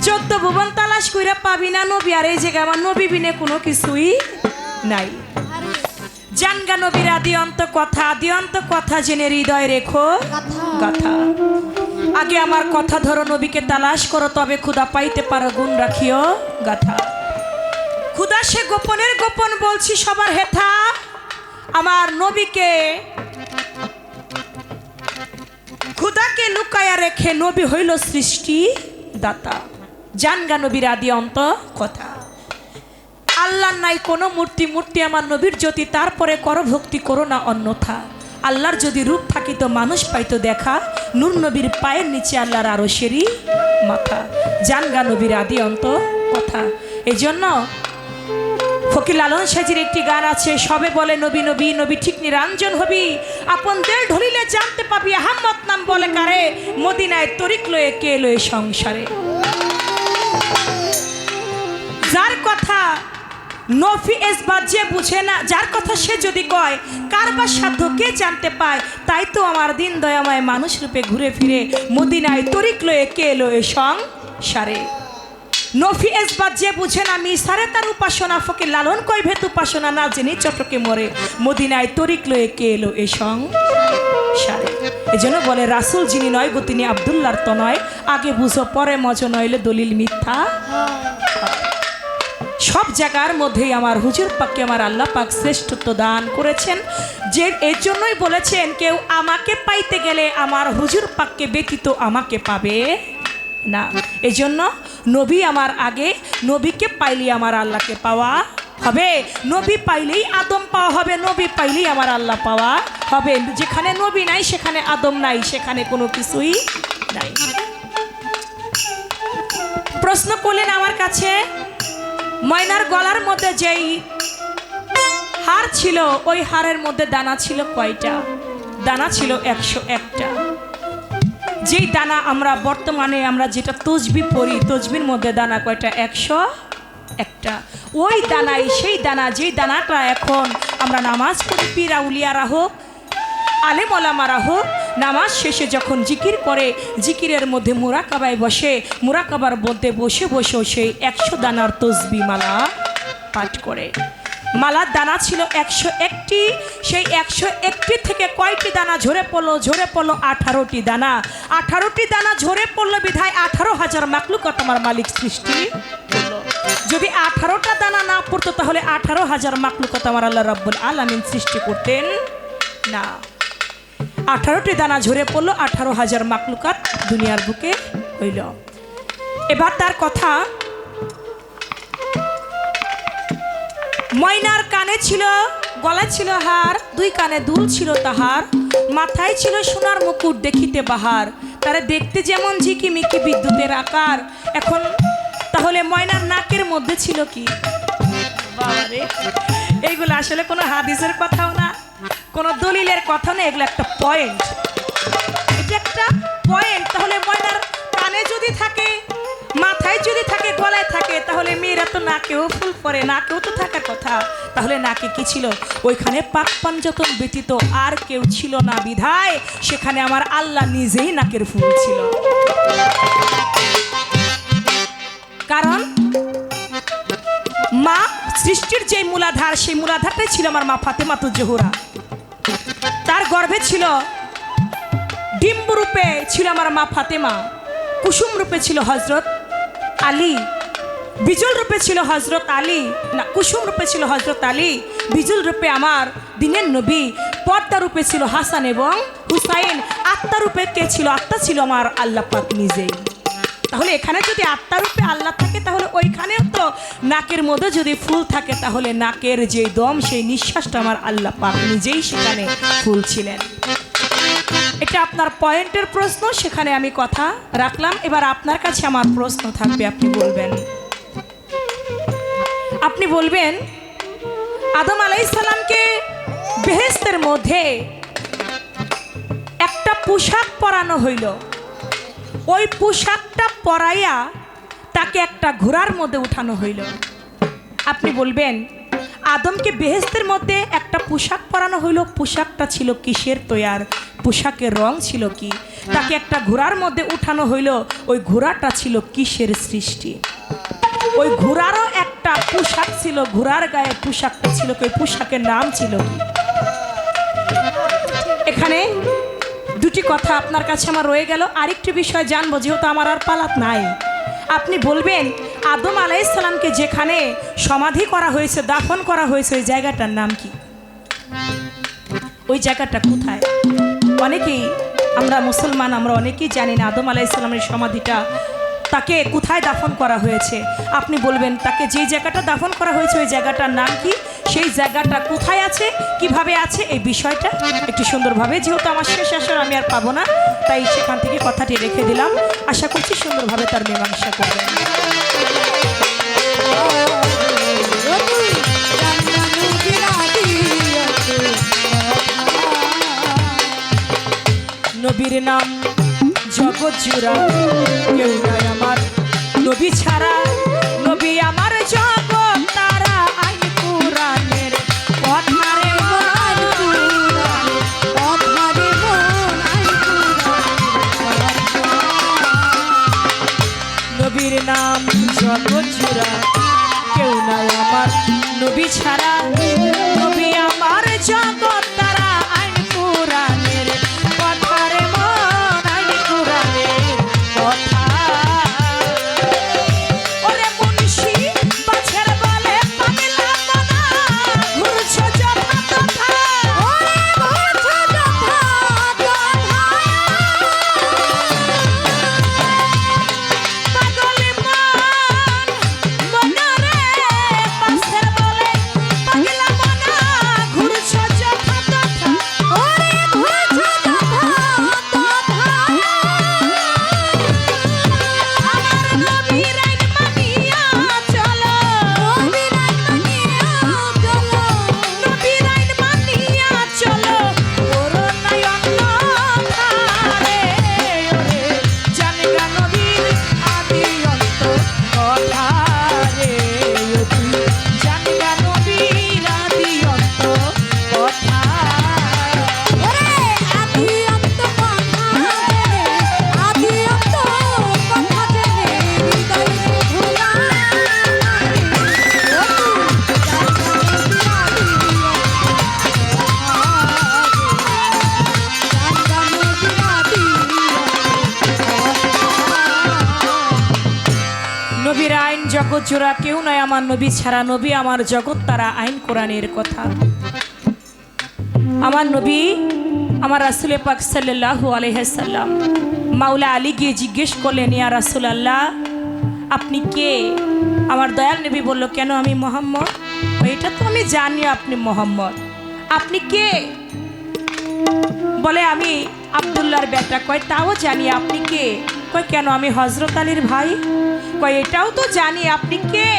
14 ভুবন তালাশ কইরা পাবি না নবী আর এই জায়গায় আমার নবী বিনে কোনো কিছুই নাই জানগা নবীর আদি অন্ত কথা জেনে হৃদয় রেখো গাথা আগে আমার কথা ধরো নবীকে তালাশ করো তবে খুদা পাইতে পারো গুণ রাখিও গাথা খুদা সে গোপনের গোপন বলছি সবার হেথা আমার নবীকে খুদাকে লুকায়া রেখে নবী হইল সৃষ্টি দাতা জানগা নবীর আদি অন্ত কথা আল্লাহর নাই কোনো মূর্তি মূর্তি আমার নবীর জ্যোতি তারপরে করো ভক্তি করো না অন্যথা আল্লাহর যদি রূপ থাকিত মানুষ পাইতো দেখা নূর নবীর পায়ের নিচে আল্লাহর আরশেরই মাথা জানগা নবীর আদি অন্ত কথা এই জন্য ফকির লালন সাজির একটি গান আছে সবে বলে নবী নবী নবী ঠিক নিরঞ্জন হবি আপন দেল ঢলিলে জানতে পাবি আহম্মদ নাম বলে কারে মদিনায় তরিক লয়ে কে লয়ে সংসারে যার কথা নফি এসবাত যে বুঝে না যার কথা সে যদি কয় কার বা সাধ্য কে জানতে পায় তাই তো আমার দিন দয়াময় মানুষ রূপে ঘুরে ফিরে মদিনায় তরিক লয়ে কে এলো এ সংসারে নফি এসবাত যে বুঝে না মিসারে তার উপাসনা ফকির লালন কয় ভেত উপাসনা না জেনে চটকে মরে মদিনায় তরিক লয়ে কে এলো এ সংসারে এজন্য বলে রাসূল যিনি নয় গো তিনি আব্দুল্লাহর তো নয় আগে বুঝো পরে মজো নইলে দলিল মিথ্যা সব জায়গার মধ্যেই আমার হুজুর পাককে আমার আল্লাহ পাক শ্রেষ্ঠত্ব দান করেছেন যে এর জন্যই বলেছেন কেউ আমাকে পাইতে গেলে আমার হুজুর পাককে ব্যতীত আমাকে পাবে না এজন্য নবী আমার আগে নবীকে পাইলেই আমার আল্লাহকে পাওয়া হবে নবী পাইলেই আদম পাওয়া হবে নবী পাইলেই আমার আল্লাহ পাওয়া হবে যেখানে নবী নাই সেখানে আদম নাই সেখানে কোনো কিছুই নাই প্রশ্ন করলেন আমার কাছে ময়নার গলার মধ্যে যেই হার ছিল ওই হারের মধ্যে দানা ছিল কয়টা দানা ছিল 101টা যেই দানা আমরা বর্তমানে আমরা যেটা তসবি পড়ি তসবির মধ্যে দানা কয়টা 101টা ওই দানাই সেই দানা যেই দানাটা এখন আমরা নামাজ পড়ি পীর আউলিয়ারা হোক আলেম ওলামারা হোক নামাজ শেষে যখন জিকির করে জিকিরের মধ্যে মুরাকাবায় বসে মুরাকাবার মধ্যে বসে বসে সেই 100 দানার তসবি মালা পাঠ করে মালার দানা ছিল 101টি সেই 101টি থেকে কয়টি দানা ঝরে পড়লো 18টি দানা 18টি দানা ঝরে পড়লো বিধায় 18,000 মাখলুকাত আমার মালিক সৃষ্টি পড়লো। যদি 18টা দানা না পড়তো তাহলে 18,000 মাকলুকাত আমার আল্লাহ রাব্বুল আলামিন সৃষ্টি করতেন না। 18টি দানা ঝরে পড়লো, 18,000 মাকলুকাত দুনিয়ার বুকে হইল। এবার তার কথা, ময়নার কানে ছিল, গলায় ছিল হার, 2 কানে দুল ছিল তাহার, মাথায় ছিল সোনার মুকুট দেখিতে বাহার, তারা দেখতে যেমন ঝিকিমিকি বিদ্যুতের আকার। এখন তাহলে ময়নার নাকের মধ্যে ছিল কি? বাবারে, এইগুলো আসলে কোনো হাদিসের কথাও না, কোনো দলিলের কথা না, এগুলো একটা পয়েন্ট, এটা একটা পয়েন্ট। তাহলে ময়নার কানে যদি থাকে, মাথায় যদি থাকে, গলায় থাকে, তাহলে মেয়েরা তো নাকেও ফুল পরে, নাকেও তো থাকার কথা। তাহলে নাকে কি ছিল? ওইখানে পাক পাঞ্জতন ব্যতীত আর কেউ ছিল না বিধায় সেখানে আমার আল্লাহ নিজেই নাকের ফুল ছিল। কারণ মা সৃষ্টির যে মূলাধার, সেই মূলাধারটাই ছিল আমার মা ফাতেমাতুজ জোহরা। তার গর্ভে ছিল ডিম্ব রূপে ছিল আমার মা ফাতেমা, কুসুম রূপে ছিল হজরত আলী, বিজুল রূপে ছিল হজরত আলী, না কুসুম রূপে ছিল হজরত আলী, বিজুল রূপে আমার দিনের নবী, পর্দা রূপে ছিল হাসান এবং হুসাইন, আত্মা রূপে কে ছিল? আত্মা ছিল আমার আল্লাহ পাক নিজেই। তাহলে এখানে যদি আত্মা রূপে আল্লাহ থাকে, তাহলে ওইখানেও তো নাকের মধ্যে যদি ফুল থাকে, তাহলে নাকের যে দম, সেই নিঃশ্বাসটা আমার আল্লাহ পাক নিজেই সেখানে ফুল ছিলেন। এটা আপনার পয়েন্টের প্রশ্ন, সেখানে আমি কথা রাখলাম। এবার আপনার কাছে আমার প্রশ্ন থাকবে, আপনি বলবেন আদম আলাইহিস সালামকে বেহেশতের মধ্যে একটা পোশাক পরানো হইল, ওই পোশাকটা পরাইয়া তাকে একটা ঘোড়ার মধ্যে উঠানো হইল। আপনি বলবেন আদমকে বেহেশতের মধ্যে একটা পোশাক পরানো হইল, পোশাকটা ছিল কিসের তৈয়ার, পোশাকের রং ছিল কি? তাকে একটা ঘোড়ার মধ্যে উঠানো হইল, ওই ঘোড়াটা ছিল কিসের সৃষ্টি? ওই ঘোড়ারও একটা পোশাক ছিল, ঘোড়ার গায়ে পোশাকটা ছিল কি? ওই পোশাকের নাম ছিল কি? এখানে দুটি কথা আপনার কাছে আমার রয়ে গেল। আরেকটি বিষয় জানবো, যেহেতু আমার আর পালাত নাই। আপনি বলবেন আদম আলাইহিস সালামকে যেখানে সমাধি করা হয়েছে, দাফন করা হয়েছে, ওই জায়গাটার নাম কি? ওই জায়গাটা কোথায়? অনেকেই আমরা মুসলমান, আমরা অনেকেই জানি না আদম আলাইহিস সালামের সমাধিটা তাকে কোথায় দাফন করা হয়েছে। আপনি বলবেন তাকে যেই জায়গাটা দাফন করা হয়েছে ওই জায়গাটার নাম কি, সেই জায়গাটা কোথায় আছে, কিভাবে আছে, এই বিষয়টা একটু সুন্দরভাবে, যেহেতু আমার শেষ আসর আমি আর পাবো না, তাই সেখান থেকে কথাটি রেখে দিলাম। আশা করছি সুন্দরভাবে তার মীমাংসা করবেন। নবীর নাম জগৎ জুড়া, কেউ নাই আমার নবী ছাড়া, নবী আমার জগৎ তারা, আইন কুরআনের কথা রে মন, আইন কুরআনের কথা রে মন, আইন কুরআনের নবীর নাম জগৎ জুড়া, কেউ নাই আমার নবী ছাড়া, নবী আমার জগৎ তারা, আইন কুরআনের কথা রে মন, আইন কুরআনের কথা। ওরে মুন্সি বাছের বলে পাগলা মনা, ঘুরছো যথা তথা, ওরে ঘুরছো যথা তথা, পাগলি মন মনরে বাছের বলে পাগলা মনা, ঘুরছো যথা জগৎ জোড়া কেউ নয় আমার নবী ছাড়া, নবী আমার জগৎ তারা, আইন কোরআনের কথা। আমার নবী আমার রাসূল পাক সাল্লাল্লাহু আলাইহি সাল্লাম মাওলা আলী গিয়ে জিজ্ঞেস করলেন, ইয়া রাসূলুল্লাহ আপনি কে? আমার দয়াল নবী বলল, কেন আমি মোহাম্মদ? এটা তো আমি জানি আপনি মোহাম্মদ। আপনি কে? বলে আমি আব্দুল্লাহর বেটা। কয় তাও জানি। আপনি কে? কয় কেন আমি হযরত আলীর ভাই। কয় এটাও তো জানি। আপনি কে?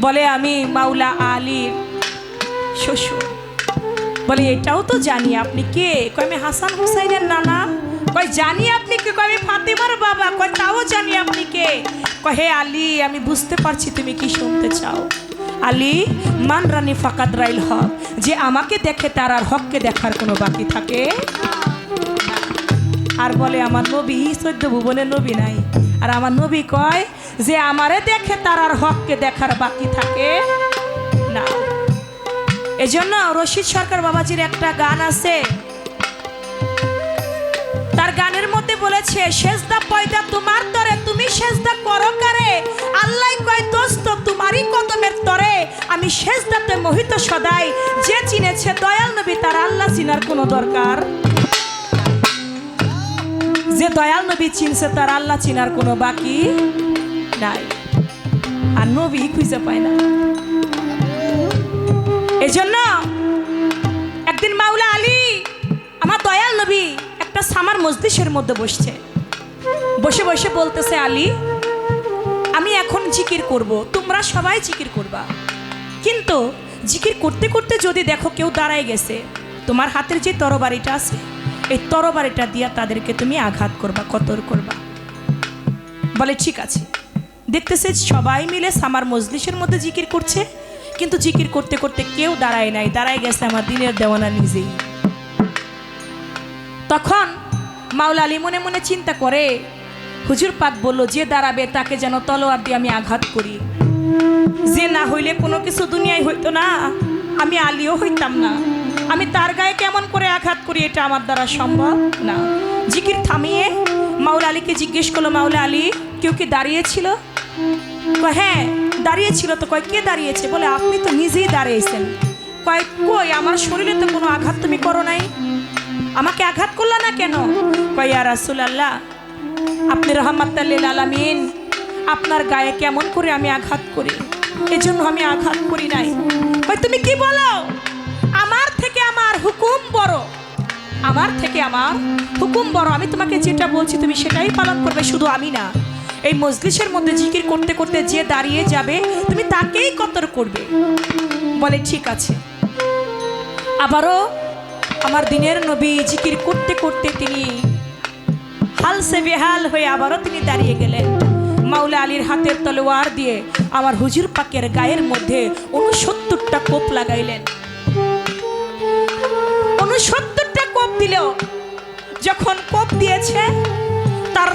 বলে আমি মাওলা আলীর শ্বশুর। বলে এটাও তো জানি। আপনি কে? কয় আমি হাসান হুসাইনের নানা। কয় জানি। আপনি কে? কয় আমি ফাতেমার বাবা। কয় তাও জানি। আপনি কে? কয় হে আলী, আমি বুঝতে পারছি তুমি কি শুনতে চাও। আলী মান রানী ফাকাদ রাইল হক, যে আমাকে দেখে তার আর হককে দেখার কোনো বাকি থাকে। আর বলে আমার নবী 14 ভুবনের নবী নাই। আর আমার নবী কয় যে আমারে দেখে তার আর হককে দেখার বাকি থাকে না। এজন্য রশিদ সরকার বাবাজির একটা গান আছে, তার গানের মধ্যে বলেছে, সেজদা পয়দা তোমার তরে, তুমি সেজদা করো কারে? আল্লাহ কয় দোস্ত তোমারই কদমের তরে, আমি সেজদাতে মোহিত সদাই। যে চিনেছে দয়াল নবী তার আল্লাহ চিনার কোনো দরকার। যে দয়াল নবী চিনছে তার আল্লাহ চিনার কোনো বাকি নাই। আর নবী খুঁজে পায় না। এজন্য একদিন মাওলা আলী আমার দয়াল নবী একটা সামার মজলিসের মধ্যে বসছে। বসে বসে বলতেছে, আলী আমি এখন জিকির করব, তোমরা সবাই জিকির করবা, কিন্তু জিকির করতে করতে যদি দেখো কেউ দাঁড়ায় গেছে, তোমার হাতের যে তরবারিটা আছে এই তরবারিটা দিয়া তাদেরকে তুমি আঘাত করবা, কতর করবা। বলে ঠিক আছে। দেখতেছে সবাই মিলে সামার মজলিসের মধ্যে জিকির করছে, কিন্তু জিকির করতে করতে কেউ দাঁড়ায় নাই, দাঁড়ায় গেছে আমার দিনের দেওয়ানা নিজেই। তখন মাওলা আলী মনে মনে চিন্তা করে, হুজুর পাক বলল যে দাঁড়াবে তাকে যেন তলোয়ার দিয়ে আমি আঘাত করি। যে না হইলে কোনো কিছু দুনিয়ায় হইতো না, আমি আলীও হইতাম না। আমি তার গায়ে কেমন করে আঘাত করি, এটা আমার দ্বারা সম্ভব না। জিকির থামিয়ে মাওলা আলীকে জিজ্ঞেস করলো, মাওলা আলী কেউ কি দাঁড়িয়েছিল? কয় হ্যাঁ দাঁড়িয়েছিল। তো কয় কে দাঁড়িয়েছে? বলে আপনি তো নিজেই দাঁড়িয়েছেন। কয় কই আমার শরীরে তো কোনো আঘাত তুমি করো নাই, আমাকে আঘাত করলা না কেন? কয় ইয়া রাসূলুল্লাহ আপনি রাহমাতাল লিল আলামিন, আপনার গায়ে কেমন করে আমি আঘাত করি, এজন্য আমি আঘাত করি নাই। কয় তুমি কি বলো? আমার থেকে আমার হুকুম বড়, আমার থেকে আমার হুকুম বড়। আমি তোমাকে যেটা বলছি তুমি সেটাই পালন করবে, শুধু আমি না। এই মজলিসের মধ্যে জিকির করতে করতে যে দাঁড়িয়ে যাবে তুমি তাকেই কতর করবে। বলে ঠিক আছে। আবারও আমার দিনের নবী জিকির করতে করতে তিনি হালসে বেহাল হয়ে আবারও তিনি দাঁড়িয়ে গেলেন। মাওলা আলীর হাতের তলোয়ার দিয়ে আমার হুজুর পাকের গায়ের মধ্যে 69টা কোপ লাগাইলেন। 69টা কোপ দিল। যখন কোপ দিয়েছে তার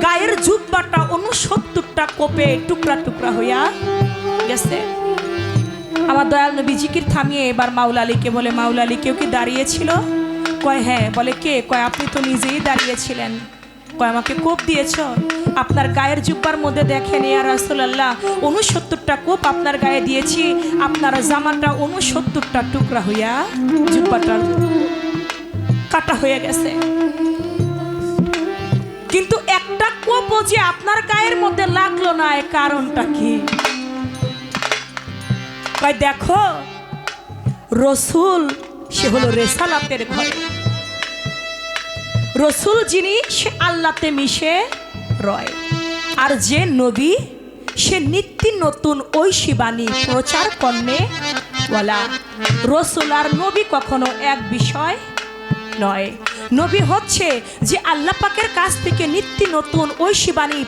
গায়ের জুব্বাটা 69টা কোপে টুকরা টুকরা হইয়া গেছে। আমার দয়াল নবী জিকির থামিয়ে এবার মাওলা আলীকে বলে, মাওলা আলী কেউ কি দাঁড়িয়েছিল? কয় হ্যাঁ। বলে কে? কয় আপনি তো নিজেই দাঁড়িয়েছিলেন। কয় আমাকে কোপ দিয়েছ? আপনার গায়ের জুব্বার মধ্যে দেখেন ইয়া রাসূলুল্লাহ 69টা কোপ আপনার গায়ে দিয়েছি, আপনার জামাটা 69টা টুকরা হইয়া জুব্বাটা কাটা হয়ে গেছে। কিন্তু একটা কোপও যে আপনার গায়ের মধ্যে লাগলো না, এর কারণটা কি? কয় দেখো রসুল সে হলো রেসালাতের ঘরে। রসুল যিনি সে আল্লাহতে মিশে রয়, আর যে নবী সে নিত্য নতুন ঐশী বাণী প্রচার কর্মে বলা। রসুল আর নবী কখনো এক বিষয় নয়। নবী হচ্ছে যে আল্লাহ পাকের কাছ থেকে নিত্য নতুন ঐশী বাণী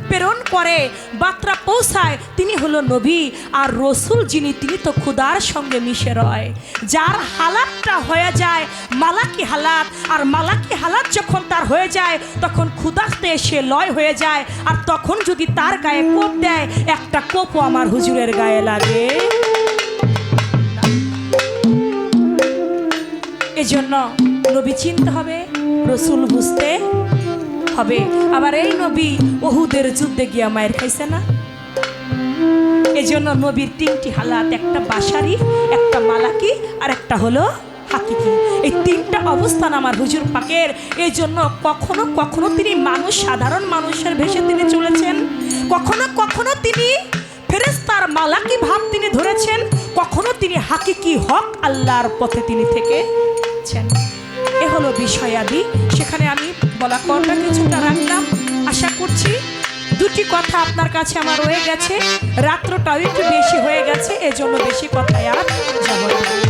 প্রেরণ করে, বার্তা পৌঁছায়, তিনি হলো নবী। আর রসুল যিনি তিনি তো খুদার সঙ্গে মিশে রয়, যার হালাতটা হয়ে যায় মালাকি হালাত। আর মালাকি হালাত যখন তার হয়ে যায় তখন খুদাতে সে লয় হয়ে যায়। আর তখন যদি তার গায়ে কোপ দেয়, একটা কোপও আমার হুজুরের গায়ে লাগে। এজন্য নবী চিনতে হবে, রসুল বুঝতে হবে। আবার এই নবী ওহুদের যুদ্ধে গিয়া মায়ের খাইছে না, এই জন্য নবীর তিনটি হালাত, একটা বাসারি, একটা মালাকি আর একটা হলো হাকিকি। এই তিনটা অবস্থান আমার হুজুর পাকের। এই জন্য কখনো কখনো তিনি মানুষ, সাধারণ মানুষের ভেসে তিনি চলেছেন, কখনো কখনো তিনি ফেরেশতার মালাকি ভাব তিনি ধরেছেন, কখনো তিনি হাকিকি হক আল্লাহর পথে তিনি থেকেছেন। এ হলো বিষয়াদি। সেখানে আমি বলা কথা কিছুটা রাখলাম। আশা করছি দুটি কথা আপনার কাছে আমার রয়ে গেছে। রাত্রটাও একটু বেশি হয়ে গেছে, এজন্য বেশি কথায় আর যাব না।